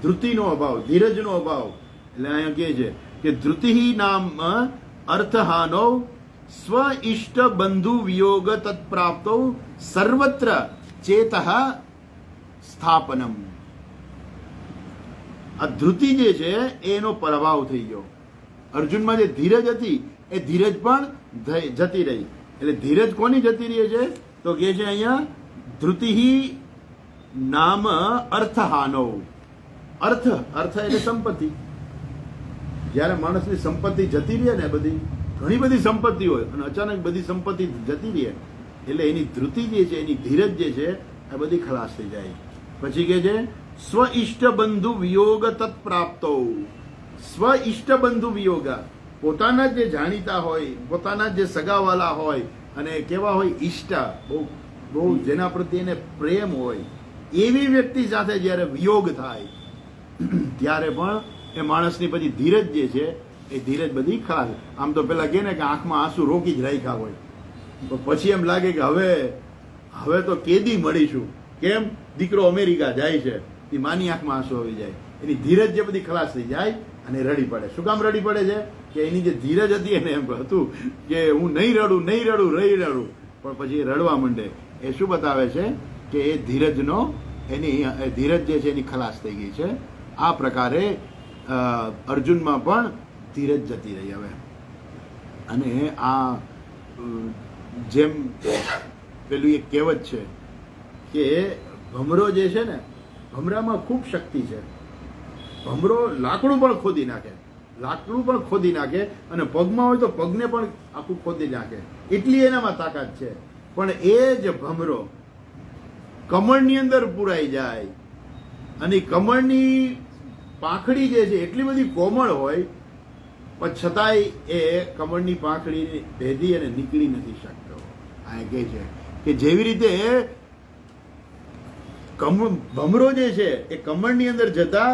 ધૃતિનો અભાવ, ધીરજનો અભાવ. એટલે અહીંયા કહે છે કે ધૃતિ નામ અર્થહાનો સ્વ ઇષ્ટ બંધુ વિયોગ તત્પ્રાપ્તો સર્વત્ર ચેત સ્થાપનમ. આ ધૃતિ જે છે એનો પ્રભાવ થઈ ગયો. અર્જુનમાં જે ધીરજ હતી એ ધીરજ પણ જતી રહી. એટલે ધીરજ કોની જતી રહી છે? તો કે છે અહીંયા ધૃતિ નામ અર્થહાનો. અર્થ એટલે સંપત્તિ. જ્યારે માણસની સંપત્તિ જતી રહે ને, બધી ઘણી બધી સંપત્તિ હોય અને અચાનક બધી સંપત્તિ જતી રહે એટલે એની ધૃતિ જે છે, એની ધીરજ જે છે એ બધી ખલાસ થઈ જાય. પછી કે છે સ્વ ઇષ્ટ બંધુ વિયોગ તત્પ્રાપ્તો. સ્વ ઇષ્ટ બંધુ વિયોગ, પોતાના જે જાણીતા હોય, પોતાના જે સગાવાલા હોય અને કેવા હોય ઈષ્ટ, બહુ જેના પ્રત્યે એને પ્રેમ હોય, એવી વ્યક્તિ સાથે જ્યારે વિયોગ થાય ત્યારે પણ એ માણસની પછી ધીરજ જે છે એ ધીરજ બધી ખરાબ. આમ તો પેલા કે ને કે આંખમાં આંસુ રોકી જ રાખ્યા હોય, પછી એમ લાગે કે હવે તો કેદી મળીશું. કેમ? દીકરો અમેરિકા જાય છે, એ માની આંખમાં આંસુ આવી જાય, એની ધીરજ જે બધી ખલાસ થઈ જાય અને રડી પડે. શું કામ રડી પડે છે? કે એની જે ધીરજ હતી એને એમ હતું કે હું નહીં રડું, પણ પછી એ રડવા માંડે. એ શું બતાવે છે કે એ ધીરજનો એની ધીરજ જે છે એની ખલાસ થઈ ગઈ છે. આ પ્રકારે અર્જુનમાં પણ ધીરજ જતી રહી હવે. અને આ જેમ પેલું એક કહેવત છે કે ભમરો જે છે ને, ભમરામાં ખૂબ શક્તિ છે. ભમરો લાકડું પણ ખોદી નાખે અને પગમાં હોય તો પગને પણ આખું ખોદી નાખે, એટલી એનામાં તાકાત છે. પણ એ જ ભમરો કમળની અંદર પુરાઈ જાય અને કમળની પાંખડી જે છે એટલી બધી કોમળ હોય, પણ છતાંય એ કમળની પાંખડી ભેદી અને નીકળી નથી શકતો. આ કહે છે કે જેવી રીતે ભમરો જે છે એ કમળની અંદર જતા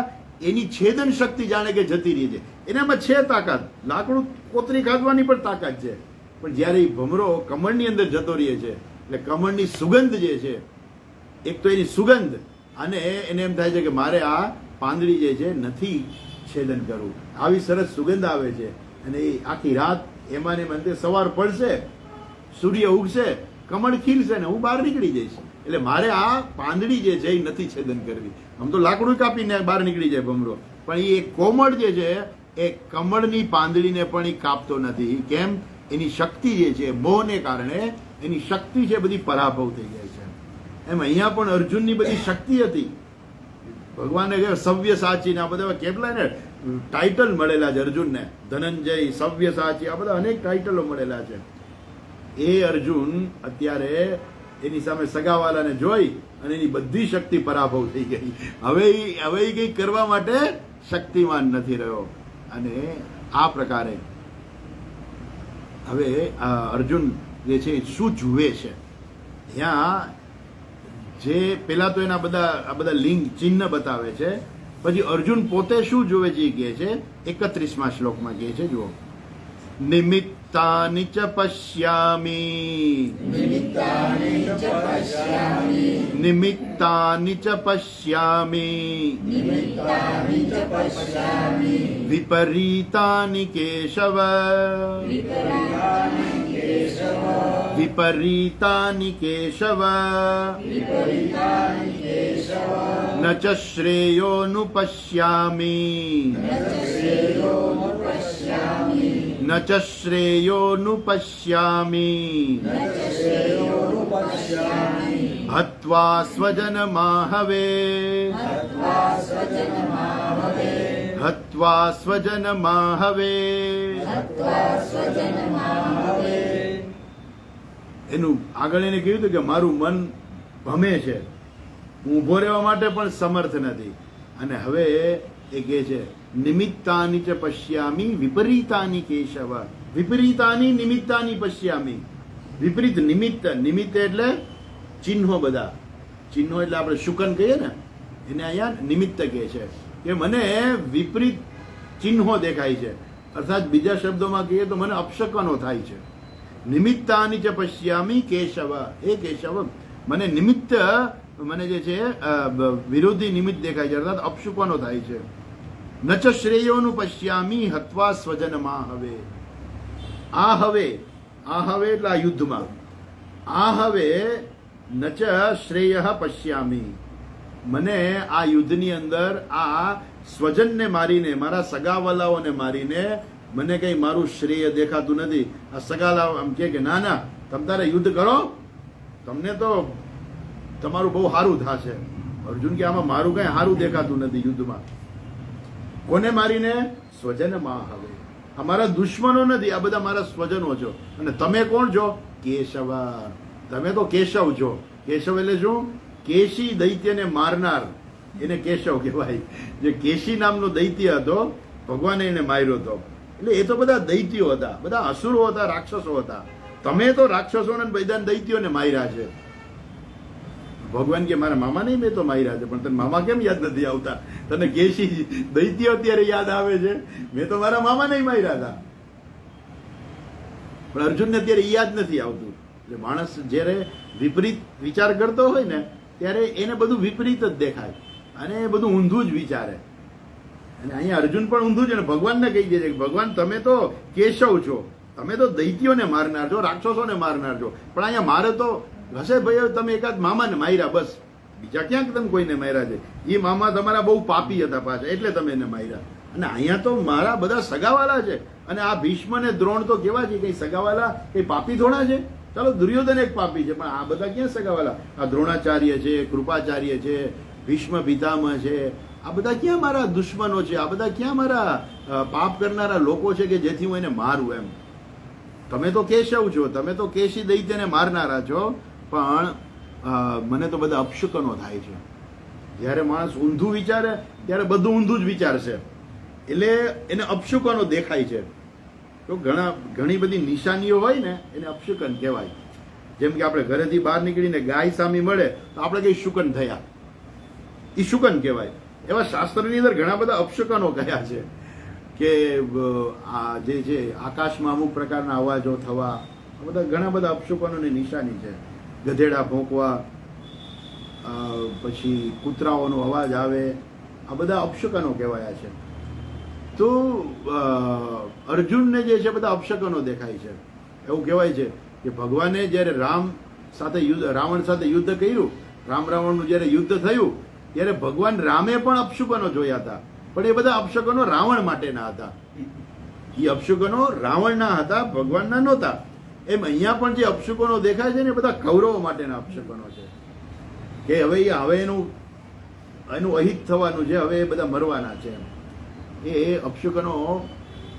એની છેદન શક્તિ જાણે કે જતી રહી છે, એનામાં છે તાકાત, લાકડું કોતરી કાઢવાની પણ તાકાત છે. પણ જ્યારે એ ભમરો કમળની અંદર જતો રહે છે એટલે કમળની સુગંધ જે છે, એક તો એની સુગંધ, અને એને એમ થાય છે કે મારે આ પાંદડી જે છે નથી છેદન કરવું. આવી સરસ સુગંધ આવે છે અને એ આખી રાત એમાં ને એમાં સવાર પડશે, સૂર્ય ઉગશે, કમળ ખીલશે ને હું બહાર નીકળી જઈશ. એટલે મારે આ પાંદડી જે છે એ નથી છેદન કરવી. આમ તો લાકડું કાપીને બહાર નીકળી જાય ભમરો, પણ એ કોમળ જે છે એ કમળની પાંદડીને પણ એ કાપતો નથી. કેમ? એની શક્તિ જે છે, મોહને કારણે એની શક્તિ છે બધી પરાભવ થઈ જાય છે. એમ અહીંયા પણ અર્જુનની બધી શક્તિ હતી. ભગવાને કહ્યું સવ્ય સાચી ને આ બધા કેટલા ને ટાઇટલ મળેલા છે અર્જુનને, ધનંજય, સવ્ય સાચી, આ બધા અનેક ટાઇટલો મળેલા છે. એ અર્જુન અત્યારે એની સામે સગાવાલાને જોઈ અને એની બધી શક્તિ પરાભવ થઈ ગઈ. હવે એ કંઈ કરવા માટે શક્તિમાન નથી રહ્યો. અને આ પ્રકારે હવે અર્જુન જે છે શું જુએ છે, ત્યાં જે પેલા તો એના આ બધા લિંગ ચિહ્ન બતાવે છે, પછી અર્જુન પોતે શું જુએ છે એ કહે છે. 31મા શ્લોકમાં કહે છે, જુઓ, નિમિત્તાનિ ચ પશ્યામિ વિપરીતાનિ કેશવ ન ચ શ્રેયોનુપશ્યામિ હત્વા સ્વજનમાહવે એનું આગળ એને કહ્યું હતું કે મારું મન ભમે છે, હું ઊભો રહેવા માટે પણ સમર્થ નથી. અને હવે એ કહે છે નિમિત્તાની ચ પશ્યામી વિપરીતાની કેશવ. વિપરીતાની નિમિત્તાની પશ્યામી. વિપરીત નિમિત્ત એટલે ચિહ્નો, બધા ચિહ્નો એટલે આપણે શુકન કહીએ ને, એને અહીંયા નિમિત્ત કહે છે કે મને વિપરીત ચિહ્નો દેખાય છે. અર્થાત બીજા શબ્દોમાં કહીએ તો મને અપશકનો થાય છે. નિમિત્તાની ચ પશ્યામી કેશવ, એ કેશવ મને નિમિત્ત, મને જે છે વિરોધી નિમિત્ત દેખાય છે, અર્થાત અપશુકનો થાય છે. ન ચ શ્રેયોનું પશ્યામી હત્વા સ્વજનમાં હવે. આ હવે એટલે આ યુદ્ધમાં, આ હવે ન ચ શ્રેય પશ્યામી, મને આ યુદ્ધની અંદર આ સ્વજનને મારીને, મારા સગાવાલાઓને મારીને મને કઈ મારું શ્રેય દેખાતું નથી. આ સગાવાલા આમ કે ના તમે તારે યુદ્ધ કરો, તમને તો તમારું બહુ સારું થશે. અર્જુન કે આમાં મારું કઈ સારું દેખાતું નથી યુદ્ધમાં. કોને મારીને? સ્વજનમાં હવે. આ મારા દુશ્મનો નથી, આ બધા મારા સ્વજનો છો. અને તમે કોણ છો? કેશવ. તમે તો કેશવ છો. કેશવ એટલે શું? કેશી દૈત્યને મારનાર, એને કેશવ કહેવાય. જે કેશી નામનો દૈત્ય હતો, ભગવાને એને માર્યો હતો. એટલે એ તો બધા દૈત્યો હતા, બધા અસુરો હતા, રાક્ષસો હતા. તમે તો રાક્ષસોને બધા દૈત્યોને માર્યા છે. ભગવાન કે મારા મામા નહીં, મેં તો માર્યા છે. પણ તને મામા કેમ યાદ નથી આવતા? તને કેશી દૈત્ય અત્યારે યાદ આવે છે? મેં તો મારા મામા નહીં માર્યા હતા. પણ અર્જુનને અત્યારે યાદ નથી આવતું. એટલે માણસ જ્યારે વિપરીત વિચાર કરતો હોય ને ત્યારે એને બધું વિપરીત જ દેખાય અને એ બધું ઊંધું જ વિચારે. અને અહીંયા અર્જુન પણ ઊંધું છે ને ભગવાનને કહી દે છે કે ભગવાન તમે તો કેશવ છો, તમે તો દૈત્યોને મારનાર છો, રાક્ષસોને મારનાર છો, પણ અહીંયા મારે તો હશે ભાઈ તમે એકાદ મામાને માર્યા બસ, બીજા ક્યાંક તમે કોઈને માર્યા છે, એ મામા તમારા બહુ પાપી હતા પાછા એટલે તમે એને માર્યા. અને અહીંયા તો મારા બધા સગાવાલા છે. અને આ ભીષ્મ ને દ્રોણ તો કેવા છે, કઈ સગાવાલા કઈ પાપી થોડા છે? ચાલો દુર્યોધન એક પાપી છે, પણ આ બધા ક્યાં સગાવાલા? આ દ્રોણાચાર્ય છે, કૃપાચાર્ય છે, ભીષ્મ પિતામહ છે, આ બધા ક્યાં મારા દુશ્મનો છે? આ બધા ક્યાં મારા પાપ કરનારા લોકો છે કે જેથી હું એને મારું? એમ તમે તો કેશવ છો, તમે તો કેશી દૈત્યને મારનારા છો, પણ મને તો બધા અપશુકનો થાય છે. જ્યારે માણસ ઊંધું વિચારે ત્યારે બધું ઊંધું જ વિચારશે, એટલે એને અપશુકનો દેખાય છે. તો ઘણી બધી નિશાનીઓ હોય ને એને અપશુકન કહેવાય. જેમ કે આપણે ઘરેથી બહાર નીકળીને ગાય સામે મળે તો આપણે કઈ શુકન થયા, એ શુકન કહેવાય. એવા શાસ્ત્રની અંદર ઘણા બધા અપશુકનો કયા છે કે આ જે છે આકાશમાં અમુક પ્રકારના અવાજો થવા, આ બધા ઘણા બધા અપશુકનોની નિશાની છે. ગધેડા ભોંકવા, પછી કૂતરાઓનો અવાજ આવે, આ બધા અપશુકનો કહેવાયા છે. તો અર્જુનને જે છે બધા અપશુકનો દેખાય છે. એવું કહેવાય છે કે ભગવાને જ્યારે રાવણ સાથે યુદ્ધ કર્યું, રાવણનું જ્યારે યુદ્ધ થયું ત્યારે ભગવાન રામે પણ અપશુકનો જોયા હતા, પણ એ બધા અપશુકનો રાવણ માટેના હતા. એ અપશુકનો રાવણના હતા, ભગવાનના નહોતા. એમ અહીંયા પણ જે અપશુકનો દેખાય છે ને એ બધા કૌરવો માટેના અપશુકનો છે કે હવે એનું અહિત થવાનું છે, હવે એ બધા મરવાના છે. એ અપશુકનો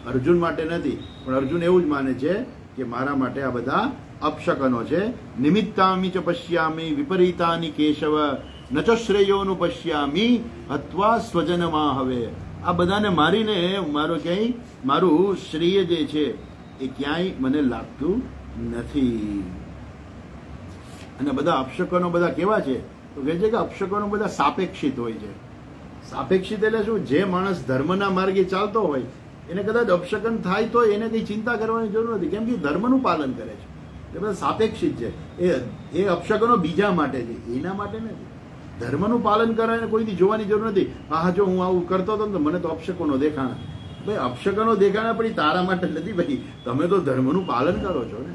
અર્જુન માટે નથી, પણ અર્જુન એવું જ માને છે કે મારા માટે આ બધા અપશકનો છે. નિમિત્તામિ ચ પશ્યામિ વિપરીતાની કેશવ ન ચ શ્રેયોનું પશ્યામિ હત્વા સ્વજનમાં. હવે આ બધાને મારીને મારું શ્રેય જે છે એ ક્યાંય મને લાગતું નથી. અને બધા અપશકનો બધા કેવા છે તો કહે છે કે અપશકનો બધા સાપેક્ષિત હોય છે. સાપેક્ષિત એટલે શું? જે માણસ ધર્મના માર્ગે ચાલતો હોય એને કદાચ અપશકન થાય તો એને કઈ ચિંતા કરવાની જરૂર નથી, કેમ કે ધર્મનું પાલન કરે છે. એ બધા સાપેક્ષિત છે. એ અપશકનો બીજા માટે છે, એના માટે નથી. ધર્મનું પાલન કરવાને કોઈથી જોવાની જરૂર નથી. હા, જો હું આવું કરતો હતો ને તો મને તો અપશકનો દેખાણા. ભાઈ અપશકનો દેખાણા પણ તારા માટે નથી ભાઈ, તમે તો ધર્મનું પાલન કરો છો ને.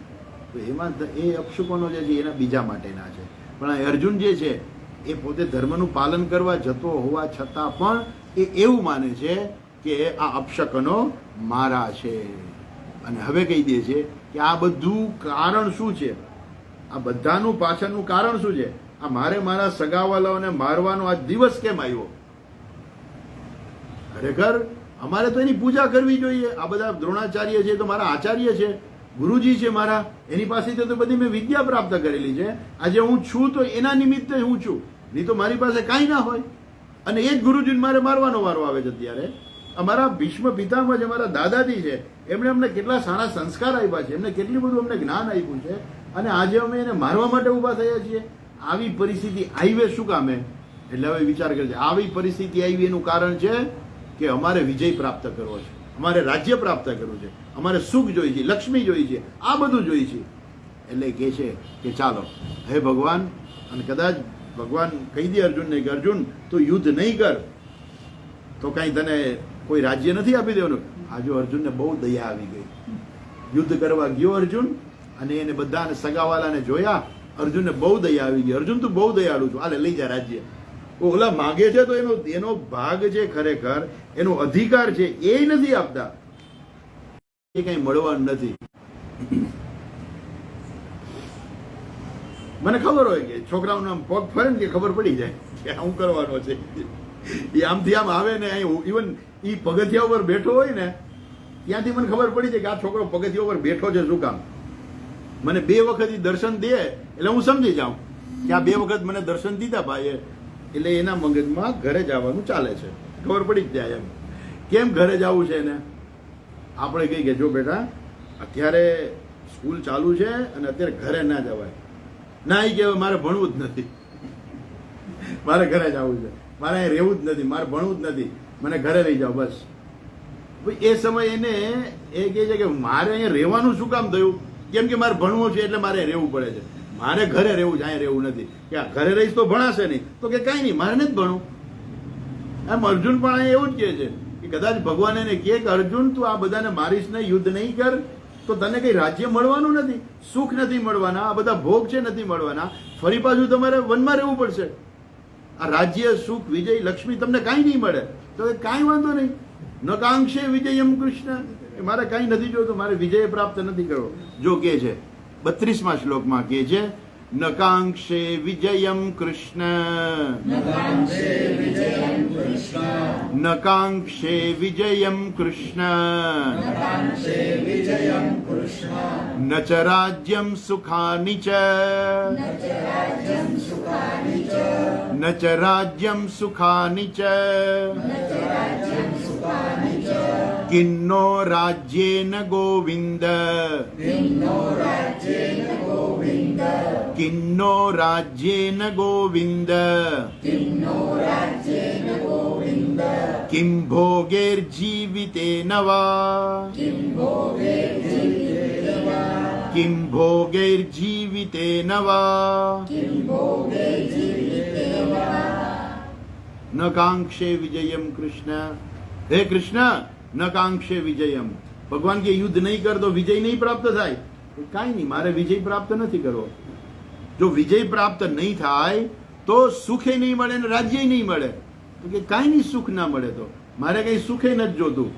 તો એમાં એ અપશુકનો જે છે એના બીજા માટેના છે. પણ અર્જુન જે છે એ પોતે ધર્મનું પાલન કરવા જતો હોવા છતાં પણ એ એવું માને છે કે આ અપશકનો મારા છે. અને હવે કહી દે છે કે આ બધું કારણ શું છે, આ બધાનું પાછળનું કારણ શું છે? આ મારા સગાવાલાઓને મારવાનો આ દિવસ કેમ આવ્યો? ખરેખર અમારે તો એની પૂજા કરવી જોઈએ. આ બધા દ્રોણાચાર્ય છે તો મારા આચાર્ય છે, ગુરુજી છે મારા, એની પાસેથી તો બધી મેં વિદ્યા પ્રાપ્ત કરેલી છે. આજે હું છું તો એના નિમિત્તે હું છું, નહીં તો મારી પાસે કાંઈ ના હોય. અને એ જ ગુરુજીને મારે મારવાનો વારો આવે છે. અત્યારે અમારા ભીષ્મ પિતામહ જે મારા દાદાજી છે એમણે અમને કેટલા સારા સંસ્કાર આપ્યા છે, એમને કેટલું બધું અમને જ્ઞાન આપ્યું છે, અને આજે અમે એને મારવા માટે ઊભા થયા છીએ. આવી પરિસ્થિતિ આવી શું કામે? એટલે હવે વિચાર કરે છે આવી પરિસ્થિતિ આવી એનું કારણ છે કે અમારે વિજય પ્રાપ્ત કરવો છે, અમારે રાજ્ય પ્રાપ્ત કરવું છે, અમારે સુખ જોઈએ છે, લક્ષ્મી જોઈએ છે, આ બધું જોઈએ છે. એટલે કહે છે કે ચાલો હે ભગવાન. અને કદાચ ભગવાન કહી દે અર્જુનને કે અર્જુન તું યુદ્ધ નહીં કર તો કઈ તને કોઈ રાજ્ય નથી આપી દેવાનું. આજો અર્જુનને બહુ દયા આવી ગઈ. યુદ્ધ કરવા ગયો અર્જુન અને એને બધાને સગાવાલાને જોયા. અર્જુનને બહુ દયા આવી ગઈ. અર્જુન તું બહુ દયાળુ છું, આલે લઈ જા રાજ્ય. ઓલા માગે છે તો એનો ભાગ છે, ખરેખર એનો અધિકાર છે એ નથી આપતા, એ કઈ મળવાનું નથી. મને ખબર હોય કે છોકરાઓનું આમ પગ ફરે ને કે ખબર પડી જાય કે શું કરવાનો છે. એ આમથી આમ આવે ને ઇવન એ પગથિયા ઉપર બેઠો હોય ને ત્યાંથી મને ખબર પડી જાય કે આ છોકરો પગથિયા ઉપર બેઠો છે શું કામ. મને 2 વખત દર્શન દે એટલે હું સમજી જાઉં કે આ 2 વખત મને દર્શન દીધા ભાઈએ, એટલે એના મગજમાં ઘરે જવાનું ચાલે છે. ખબર પડી જ જાય એમ કેમ ઘરે જવું છે એને. આપણે કહીએ કે જો બેટા અત્યારે સ્કૂલ ચાલુ છે અને અત્યારે ઘરે ના જવાય. ના એ કહેવાય મારે ભણવું જ નથી, મારે ઘરે જવું છે, મારે અહીં રહેવું જ નથી, મારે ભણવું જ નથી, મને ઘરે લઈ જાઓ બસ. એ સમય એને એ કહે છે કે મારે અહીંયા રહેવાનું શું કામ થયું? કેમ કે મારે ભણવું છે એટલે મારે રહેવું પડે છે. મારે ઘરે રહેવું છે, અહીંયા રહેવું નથી. કે આ ઘરે રહીશ તો ભણાશે નહીં, તો કે કાંઈ નહીં, મારે નથી ભણવું. એમ અર્જુન પણ અહીંયા એવું જ કહે છે કે કદાચ ભગવાન એને કહે કે અર્જુન તું આ બધાને મારીશ નહીં, યુદ્ધ નહીં કર, તો તને કઈ રાજ્ય મળવાનું નથી, સુખ નથી મળવાના, આ બધા ભોગ છે નથી મળવાના, ફરી પાછું તમારે વનમાં રહેવું પડશે. આ રાજ્ય, સુખ, વિજય, લક્ષ્મી તમને કાંઈ નહીં મળે. તો કાંઈ વાંધો નહીં. ન કાંક્ષે વિજયમ કૃષ્ણ, મારે કાંઈ નથી જોતું, મારે વિજય પ્રાપ્ત નથી કરવો. જો કે છે 32મા શ્લોકમાં કે છે ન કાંક્ષે વિજયમ કૃષ્ણ, ન કાંક્ષે વિજયમ કૃષ્ણ, ન ચ રાજ્યમ સુખાનિ ચ, ન ચ રાજ્યમ સુખાનિ ચ, કિન્નો રાજ્યેન ગોવિંદ, કિન્નો રાજ્યેન ગોવિંદ, કિમ ભોગૈર્જીવિતેન વા, કિમ ભોગૈર્જીવિતેન વા, ન કાંક્ષે વિજયમ કૃષ્ણ. હે કૃષ્ણ, ન કાંક્ષે વિજયમ. ભગવાન કે યુદ્ધ નહીં કર તો વિજય નહીં પ્રાપ્ત થાય. કાંઈ નહીં, મારે વિજય પ્રાપ્ત નથી કરવો. જો વિજય પ્રાપ્ત નહીં થાય તો સુખે નહીં મળે ને રાજ્ય નહીં મળે. તો કે કાંઈ નહીં, સુખ ના મળે તો મારે કઈ સુખે નથી જોતું.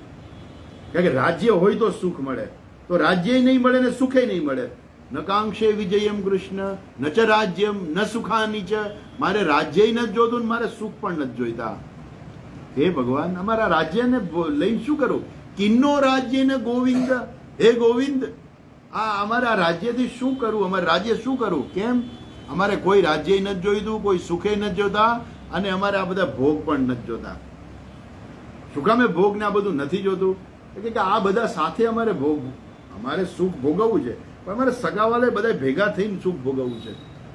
કારણ કે રાજ્ય હોય તો સુખ મળે, તો રાજ્ય નહીં મળે ને સુખે નહીં મળે. ન કાંક્ષે વિજયમ કૃષ્ણ, ન ચ રાજ્યમ ન સુખાની ચ. મારે રાજ્ય નથી જોતું ને મારે સુખ પણ નથી જોઈતા. હે ભગવાન, અમારા રાજ્યને લઈને શું કરું? કિન્નો રાજ્ય ને ગોવિંદ. હે ગોવિંદ, આ અમારા રાજ્યથી શું કરવું? અમારે રાજ્ય શું કરવું? કેમ? અમારે કોઈ રાજ્ય નથી જોઈતું, કોઈ સુખે નથી જોતા, અને અમારે આ બધા ભોગ પણ નથી જોતા. શું કામે ભોગ ને આ બધું નથી જોતું? એટલે કે આ બધા સાથે અમારે અમારે સુખ ભોગવવું છે, પણ અમારે સગાવાલે બધા ભેગા થઈને સુખ ભોગવવું છે.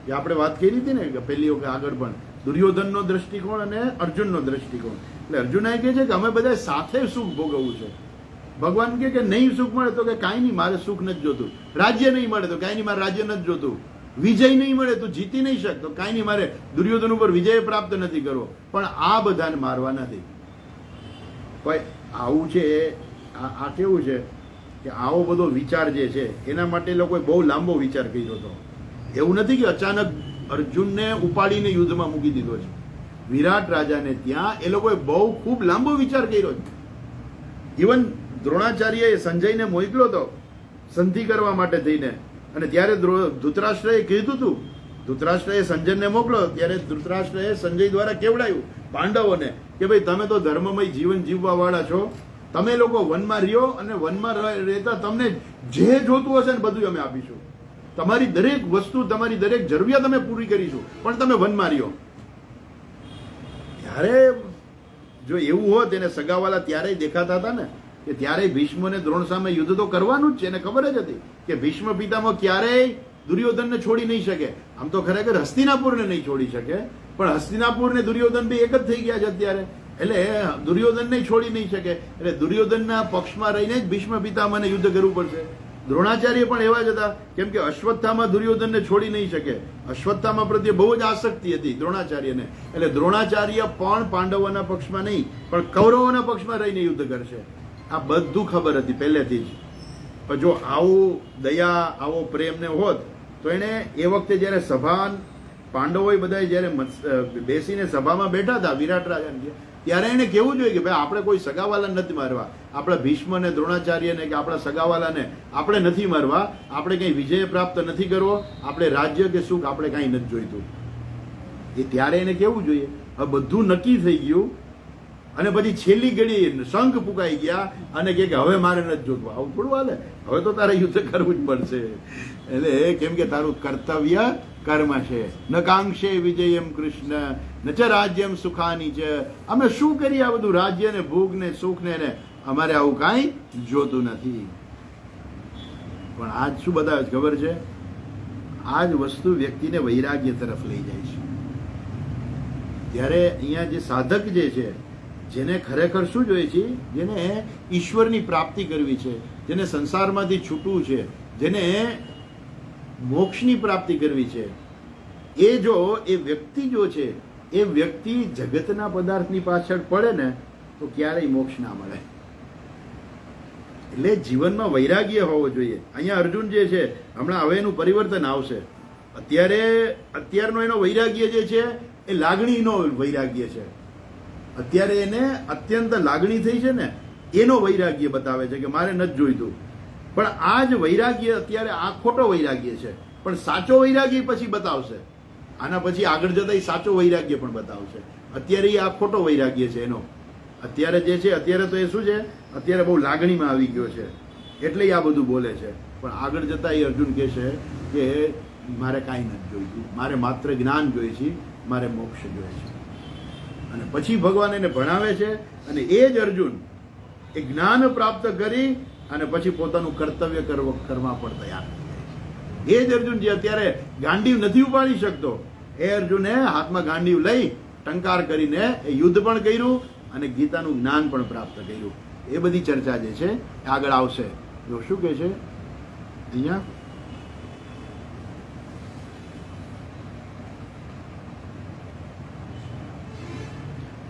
એ આપણે વાત કરી હતી ને કે પહેલી વખત આગળ પણ, દુર્યોધનનો દ્રષ્ટિકોણ અને અર્જુનનો દ્રષ્ટિકોણ. એટલે અર્જુન એ કહે છે કે અમે બધા સાથે સુખ ભોગવવું છે. ભગવાન કે નહીં સુખ મળે તો કે કાંઈ નહીં, મારે સુખ નથી જોતું. રાજ્ય નહીં મળે તો કાંઈ નહીં, મારે રાજ્ય નથી જોતું. વિજય નહીં મળે તો જીતી નહીં શકતો, કાંઈ નહીં, મારે દુર્યોધન ઉપર વિજય પ્રાપ્ત નથી કરવો. પણ આ બધાને મારવા નથી. ભાઈ આવું છે, આ કેવું છે કે આવો બધો વિચાર જે છે એના માટે લોકોએ બહુ લાંબો વિચાર કર્યો હતો. એવું નથી કે અચાનક અર્જુનને ઉપાડીને યુદ્ધમાં મૂકી દીધો છે. વિરાટ રાજાને ત્યાં એ લોકોએ બહુ ખૂબ લાંબો વિચાર કર્યો છે. ઇવન દ્રોણાચાર્યએ સંજયને મોકલ્યો હતો સંધિ કરવા માટે થઈને, અને ત્યારે ધૃતરાષ્ટ્રએ કીધું હતું, ધૃતરાષ્ટ્રએ સંજયને મોકલો ત્યારે ધૃતરાષ્ટ્રએ સંજય દ્વારા કેવડાયું પાંડવોને કે ભાઈ તમે તો ધર્મમય જીવન જીવવા વાળા છો, તમે લોકો વનમાં રહ્યો અને વનમાં રહેતા તમને જે જોતું હશે ને બધું અમે આપીશું. તમારી દરેક વસ્તુ, તમારી દરેક જરૂરિયાત અમે પૂરી કરીશું, પણ તમે વનમાં રહ્યો. ત્યારે જો એવું હોત, એને સગાવાલા ત્યારે દેખાતા હતા ને કે ત્યારે ભીષ્મ અને દ્રોણ સામે યુદ્ધ તો કરવાનું જ છે. એને ખબર જ હતી કે ભીષ્મ પિતામહ ક્યારેય દુર્યોધનને છોડી નહીં શકે. આમ તો ખરેખર હસ્તિનાપુરને નહીં છોડી શકે, પણ હસ્તિનાપુર ને દુર્યોધન બી એક જ થઈ ગયા છે અત્યારે. એટલે દુર્યોધનને છોડી નહીં શકે. એટલે દુર્યોધનના પક્ષમાં રહીને જ ભીષ્મ પિતામહને યુદ્ધ કરવું પડશે. દ્રોણાચાર્ય પણ એવા જ હતા, કેમ કે અશ્વત્થામાં દુર્યોધનને છોડી નહીં શકે. અશ્વત્થામા પ્રત્યે બહુ જ આસક્તિ હતી દ્રોણાચાર્યને. એટલે દ્રોણાચાર્ય પણ પાંડવોના પક્ષમાં નહીં પણ કૌરવોના પક્ષમાં રહીને યુદ્ધ કરશે. આ બધું ખબર હતી પહેલેથી જ. પણ જો આવું દયા, આવો પ્રેમ ને હોત તો એને એ વખતે જયારે સભા પાંડવો બધા જયારે બેસીને સભામાં બેઠા હતા વિરાટ રાજાને, ત્યારે એને કેવું જોઈએ કે ભાઈ આપણે કોઈ સગાવાલા નથી મારવા, આપણે ભીષ્મ ને દ્રોણાચાર્યને કે આપણા સગાવાલાને આપણે નથી મારવા, આપણે કંઈ વિજય પ્રાપ્ત નથી કરવો, આપણે રાજ્ય કે સુખ આપણે કાંઈ નથી જોઈતું. એ ત્યારે એને કેવું જોઈએ? હવે બધું નક્કી થઈ ગયું અને પછી છેલ્લી ઘડી શંખ ફૂંકાઈ ગયા અને કે હવે મારે નથી જોતું. આવું થોડું હાલે. હવે તો તારે યુદ્ધ કરવું જ પડશે. એટલે કેમ કે તારું કર્તવ્ય કર્મ છે. ન કાંક્ષે વિજયમ કૃષ્ણ ન ચ રાજ્યમ સુખાની છે. અમે શું કરીએ આ બધું રાજ્ય ને ભોગ ને સુખ ને, અમારે આવું કાંઈ જોતું નથી. પણ આજ શું બતાવે છે ખબર છે? આ જ વસ્તુ વ્યક્તિને વૈરાગ્ય તરફ લઈ જાય છે. ત્યારે અહીંયા જે સાધક જે છે, જેને ખરેખર શું જોઈએ છે, જેને ઈશ્વરની પ્રાપ્તિ કરવી છે, જેને સંસારમાંથી છૂટવું છે, જેને મોક્ષની પ્રાપ્તિ કરવી છે, એ જો એ વ્યક્તિ જો છે એ વ્યક્તિ જગતના પદાર્થની પાછળ પડે ને તો ક્યારેય મોક્ષ ના મળે. એટલે જીવનમાં વૈરાગ્ય હોવો જોઈએ. અહીંયા અર્જુન જે છે હમણાં હવે એનું પરિવર્તન આવશે. અત્યારનો એનો વૈરાગ્ય જે છે એ લાગણીનો વૈરાગ્ય છે. અત્યારે એને અત્યંત લાગણી થઈ છે ને એનો વૈરાગ્ય બતાવે છે કે મારે નથી જોઈતું. પણ આ જ વૈરાગ્ય અત્યારે આ ખોટો વૈરાગ્ય છે, પણ સાચો વૈરાગ્ય પછી બતાવશે. આના પછી આગળ જતા એ સાચો વૈરાગ્ય પણ બતાવશે. અત્યારે એ આ ખોટો વૈરાગ્ય છે એનો. અત્યારે જે છે અત્યારે તો એ શું છે, અત્યારે બહુ લાગણીમાં આવી ગયો છે એટલે આ બધું બોલે છે. પણ આગળ જતા એ અર્જુન કહે છે કે મારે કાંઈ નથી જોઈતું, મારે માત્ર જ્ઞાન જોઈએ છે, મારે મોક્ષ જોઈએ છે. અને પછી ભગવાન એને ભણાવે છે અને એ જ અર્જુન એ જ્ઞાન પ્રાપ્ત કરી અને પછી પોતાનું કર્તવ્ય કરવા પણ તૈયાર થઈ જાય છે. એ જ અર્જુન જે અત્યારે ગાંડીવ નથી ઉપાડી શકતો, એ અર્જુને હાથમાં ગાંડીવ લઈ ટંકાર કરીને એ યુદ્ધ પણ કર્યું અને ગીતાનું જ્ઞાન પણ પ્રાપ્ત કર્યું. એ બધી ચર્ચા જે છે એ આગળ આવશે. જો શું કહે છે અહીંયા,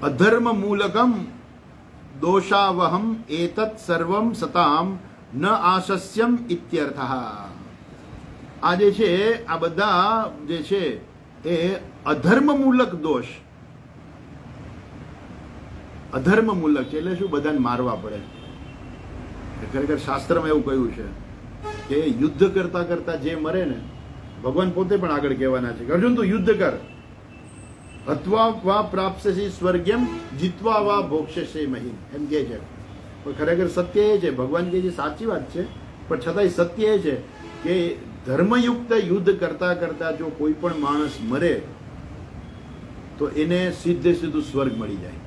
અધર્મ મૂલકમ દોષાવહમ એતત સર્વમ સતામ ન આશસ્યમ ઇત્યર્થઃ. આ જે છે આ બધા જે છે એ અધર્મ મૂલક દોષ, અધર્મ મૂલક છે એટલે શું, બધાને મારવા પડે. ખરેખર શાસ્ત્રમાં એવું કહ્યું છે કે યુદ્ધ કરતા કરતા જે મરે ને, ભગવાન પોતે પણ આગળ કહેવાના છે કે અર્જુન તું યુદ્ધ કર, હત્વા વા પ્રાપ્સ્યસી સ્વર્ગ્યમ જીતવા વા ભોક્ષ્યસે મહિમ, એમ કહે છે. પણ ખરેખર સત્ય એ છે, ભગવાન કહે છે સાચી વાત છે, પણ છતાંય સત્ય એ છે કે ધર્મયુક્ત યુદ્ધ કરતા કરતા જો કોઈ પણ માણસ મરે તો એને સીધે સીધું સ્વર્ગ મળી જાય.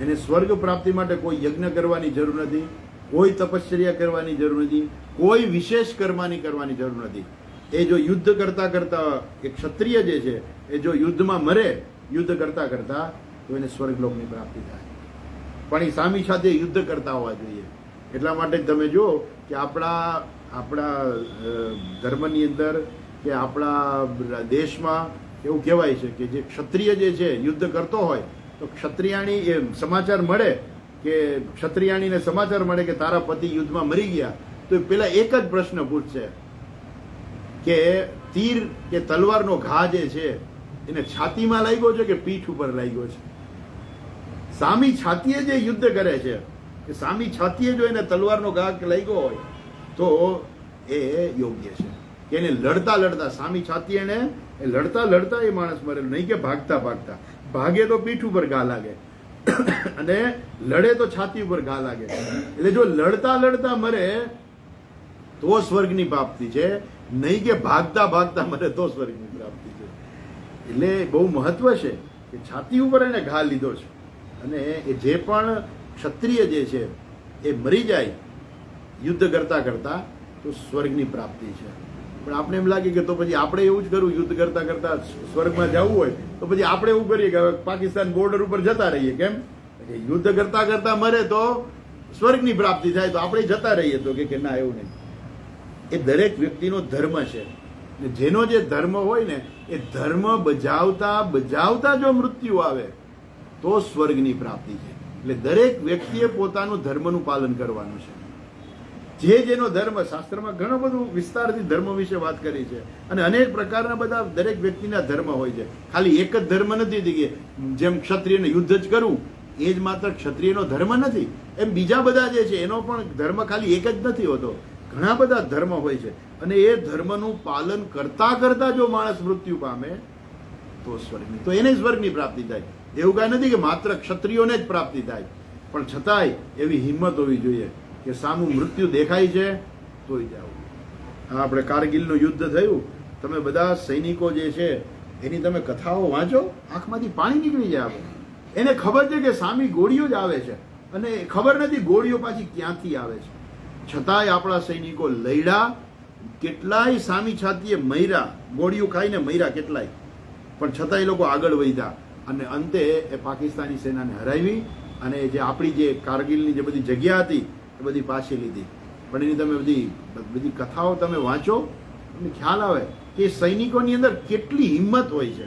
એને સ્વર્ગ પ્રાપ્તિ માટે કોઈ યજ્ઞ કરવાની જરૂર નથી, કોઈ તપશ્ચર્યા કરવાની જરૂર નથી, કોઈ વિશેષ કર્માની કરવાની જરૂર નથી. એ જો યુદ્ધ કરતા કરતા એક ક્ષત્રિય જે છે એ જો યુદ્ધમાં મરે, યુદ્ધ કરતા કરતા, તો એને સ્વર્ગલોકની પ્રાપ્તિ થાય. પણ એ સામી સાથે યુદ્ધ કરતા હોવા જોઈએ. એટલા માટે જ તમે જો કે આપણા ધર્મની અંદર કે આપણા દેશમાં એવું કહેવાય છે કે જે ક્ષત્રિય જે છે યુદ્ધ કરતો હોય તો ક્ષત્રિયાણી એ સમાચાર મળે કે ક્ષત્રિયાણીને સમાચાર મળે કે તારા પતિ યુદ્ધમાં મરી ગયા, તો પેલા એક જ પ્રશ્ન પૂછશે કે તીર કે તલવારનો ઘા જે છે એને છાતીમાં લાગ્યો છે કે પીઠ ઉપર લાગ્યો છે. સામી છાતીએ જે યુદ્ધ કરે છે કે સામી છાતીએ જો એને તલવારનો ઘા લાગ્યો હોય તો એ યોગ્ય છે કે એને લડતા લડતા સામી છાતી એને લડતા લડતા એ માણસ મરેલો, નહીં કે ભાગતા ભાગતા. ભાગે તો પીઠ ઉપર ઘા લાગે અને લડે તો છાતી ઉપર ઘા લાગે. એટલે જો લડતા લડતા મરે તો સ્વર્ગની પ્રાપ્તિ છે, નહીં કે ભાગતા ભાગતા મરે તો સ્વર્ગની પ્રાપ્તિ છે. એટલે બહુ મહત્વ છે કે છાતી ઉપર એને ઘા લીધો છે અને એ જે પણ ક્ષત્રિય જે છે એ મરી જાય યુદ્ધ કરતા કરતા તો સ્વર્ગની પ્રાપ્તિ છે. પણ આપણે એમ લાગે કે તો પછી આપણે એવું જ કરવું, યુદ્ધ કરતા કરતા સ્વર્ગમાં જવું હોય તો પછી આપણે એવું કરીએ કે પાકિસ્તાન બોર્ડર ઉપર જતા રહીએ. કેમ? યુદ્ધ કરતા કરતા મરે તો સ્વર્ગની પ્રાપ્તિ થાય તો આપણે જતા રહીએ. તો કે ના, એવું નહીં. એ દરેક વ્યક્તિનો ધર્મ છે. જેનો જે ધર્મ હોય ને એ ધર્મ બજાવતા બજાવતા જો મૃત્યુ આવે તો સ્વર્ગની પ્રાપ્તિ છે. એટલે દરેક વ્યક્તિએ પોતાનું ધર્મનું પાલન કરવાનું છે. જેનો ધર્મ, શાસ્ત્રમાં ઘણું બધું વિસ્તારથી ધર્મ વિશે વાત કરી છે અને અનેક પ્રકારના બધા દરેક વ્યક્તિના ધર્મ હોય છે. ખાલી એક જ ધર્મ નથી કે જેમ ક્ષત્રિયને યુદ્ધ જ કરવું એ જ માત્ર ક્ષત્રિયનો ધર્મ નથી. એમ બીજા બધા જે છે એનો પણ ધર્મ ખાલી એક જ નથી હોતો, ઘણા બધા ધર્મ હોય છે. અને એ ધર્મનું પાલન કરતા કરતા જો માણસ મૃત્યુ પામે તો સ્વર્ગની, તો એને સ્વર્ગની પ્રાપ્તિ થાય. એવું કાંઈ નથી કે માત્ર ક્ષત્રિયોને જ પ્રાપ્તિ થાય, પણ છતાંય એવી હિંમત હોવી જોઈએ કે સામું મૃત્યુ દેખાય છે તોય જવું. આપણે કારગિલનું યુદ્ધ થયું, તમે બધા સૈનિકો જે છે એની તમે કથાઓ વાંચો, આંખમાંથી પાણી નીકળી જાય. એને ખબર છે કે સામી ગોળીઓ જ આવે છે અને ખબર નથી ગોળીઓ પાછી ક્યાંથી આવે છે. છતાંય આપણા સૈનિકો લડ્યા, કેટલાય સામી છાતીએ મર્યા, ગોળીઓ ખાઈને મર્યા કેટલાય, પણ છતાં એ લોકો આગળ વધ્યા અને અંતે એ પાકિસ્તાની સેનાને હરાવી અને જે આપણી જે કારગિલની જે બધી જગ્યા હતી એ બધી પાછી લીધી. પણ એની તમે બધી કથાઓ તમે વાંચો તમને ખ્યાલ આવે કે સૈનિકોની અંદર કેટલી હિંમત હોય છે,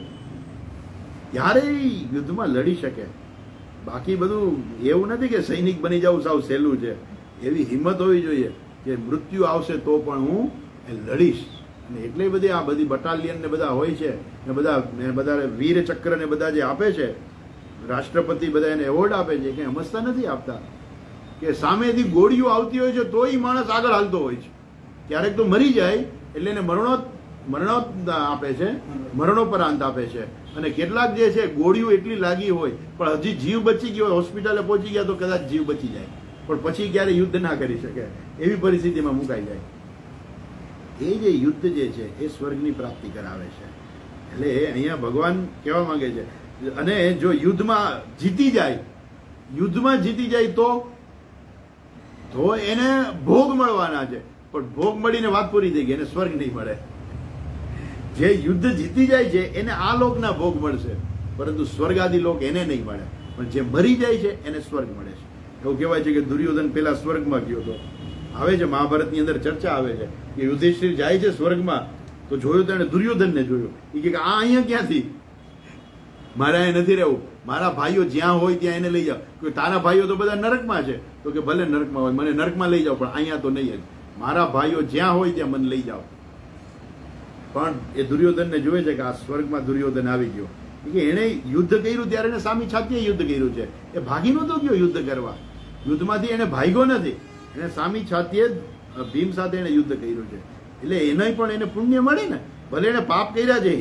ત્યારે યુદ્ધમાં લડી શકે. બાકી બધું એવું નથી કે સૈનિક બની જવું સાવ સહેલું છે. એવી હિંમત હોવી જોઈએ કે મૃત્યુ આવશે તો પણ હું લડીશ. અને એટલે બધી આ બધી બટાલિયન ને બધા હોય છે ને બધા વીર ચક્ર ને બધા જે આપે છે, રાષ્ટ્રપતિ બધા એને એવોર્ડ આપે છે, કંઈ સમજતા નથી આપતા કે સામેથી ગોળીઓ આવતી હોય છે તોય માણસ આગળ હાલતો હોય છે. ક્યારેક તો મરી જાય એટલે એને મરણોત આપે છે, મરણોપરાંત આપે છે. અને કેટલાક જે છે ગોળીઓ એટલી લાગી હોય પણ હજી જીવ બચી ગયો હોય, હોસ્પિટલે પહોંચી ગયા તો કદાચ જીવ બચી જાય, પણ પછી ક્યારે યુદ્ધ ના કરી શકે એવી પરિસ્થિતિમાં મુકાઈ જાય. એ જે યુદ્ધ જે છે એ સ્વર્ગની પ્રાપ્તિ કરાવે છે. એટલે અહીંયા ભગવાન કહેવા માંગે છે, અને જો યુદ્ધમાં જીતી જાય તો એને ભોગ મળવાના છે, પણ ભોગ મળીને વાત પૂરી થઈ ગઈ, એને સ્વર્ગ નહીં મળે. જે યુદ્ધ જીતી જાય છે એને આ લોકના ભોગ મળશે, પરંતુ સ્વર્ગાદી લોક એને નહીં મળે. પણ જે મરી જાય છે એને સ્વર્ગ મળે છે. એવું કહેવાય છે કે દુર્યોધન પેલા સ્વર્ગમાં ગયો હતો. આવે છે મહાભારતની અંદર ચર્ચા આવે છે કે યુધિષ્ઠિર જાય છે સ્વર્ગમાં, તો જોયું તો એને દુર્યોધનને જોયો. એ કે આ અહીંયા ક્યાંથી, મારે અહીંયા નથી રહેવું, મારા ભાઈઓ જ્યાં હોય ત્યાં એને લઈ જાઓ. કે તારા ભાઈઓ તો બધા નરકમાં છે, તો કે ભલે નરકમાં હોય, મને નરકમાં લઈ જાઓ, પણ અહીંયા તો નહીં જ. મારા ભાઈઓ જ્યાં હોય ત્યાં મને લઈ જાઓ. પણ એ દુર્યોધનને જોવે છે કે આ સ્વર્ગમાં દુર્યોધન આવી ગયો. કે એણે યુદ્ધ કર્યું ત્યારે એને સામી છાતીએ યુદ્ધ કર્યું છે. એ ભાગી નહોતો ગયો યુદ્ધ કરવા, યુદ્ધમાંથી એને ભાગ્યો નથી, એને સામી છાતીએ ભીમ સાથે એને યુદ્ધ કર્યું છે. એટલે એને પણ એને પુણ્ય મળે ને, ભલે એને પાપ કર્યા છે,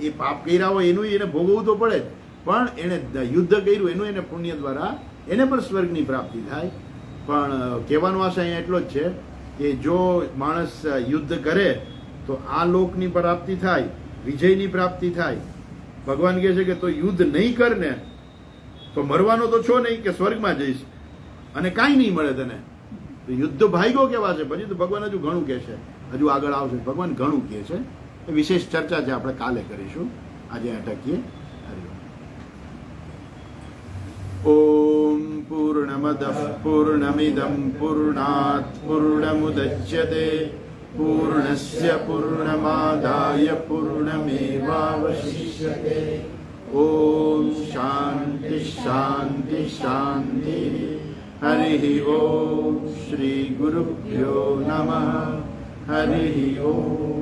એ પાપ કર્યા હોય એનું એને ભોગવવું તો પડે જ, પણ એને યુદ્ધ કર્યું એનું એને પુણ્ય દ્વારા એને પણ સ્વર્ગની પ્રાપ્તિ થાય. પણ કહેવાનો આશય અહીંયા એટલો જ છે કે જો માણસ યુદ્ધ કરે તો આ લોકની પ્રાપ્તિ થાય, વિજયની પ્રાપ્તિ થાય. ભગવાન કહે છે કે તો યુદ્ધ નહીં કર ને તો મરવાનો તો છો નહીં, કે સ્વર્ગમાં જઈશ અને કાંઈ નહીં મળે તને. તો યુદ્ધ ભાગ્યો કેવા છે, પછી તો ભગવાન હજુ ઘણું કહે છે, હજુ આગળ આવશે ભગવાન ઘણું કહે છે. એ વિશેષ ચર્ચા છે, આપણે કાલે કરીશું. આજે અટકીએ. ઓમ પૂર્ણમદ પૂર્ણમિદમ પૂર્ણાત પૂર્ણમુદચ્યતે પૂર્ણસ્ય પૂર્ણમાદાય પૂર્ણમેવાવશિષ્યતે. ઓમ શાંતિ શાંતિ શાંતિ. હરિ ઓમ શ્રી ગુરુભ્યો નમઃ. હરિ ઓમ.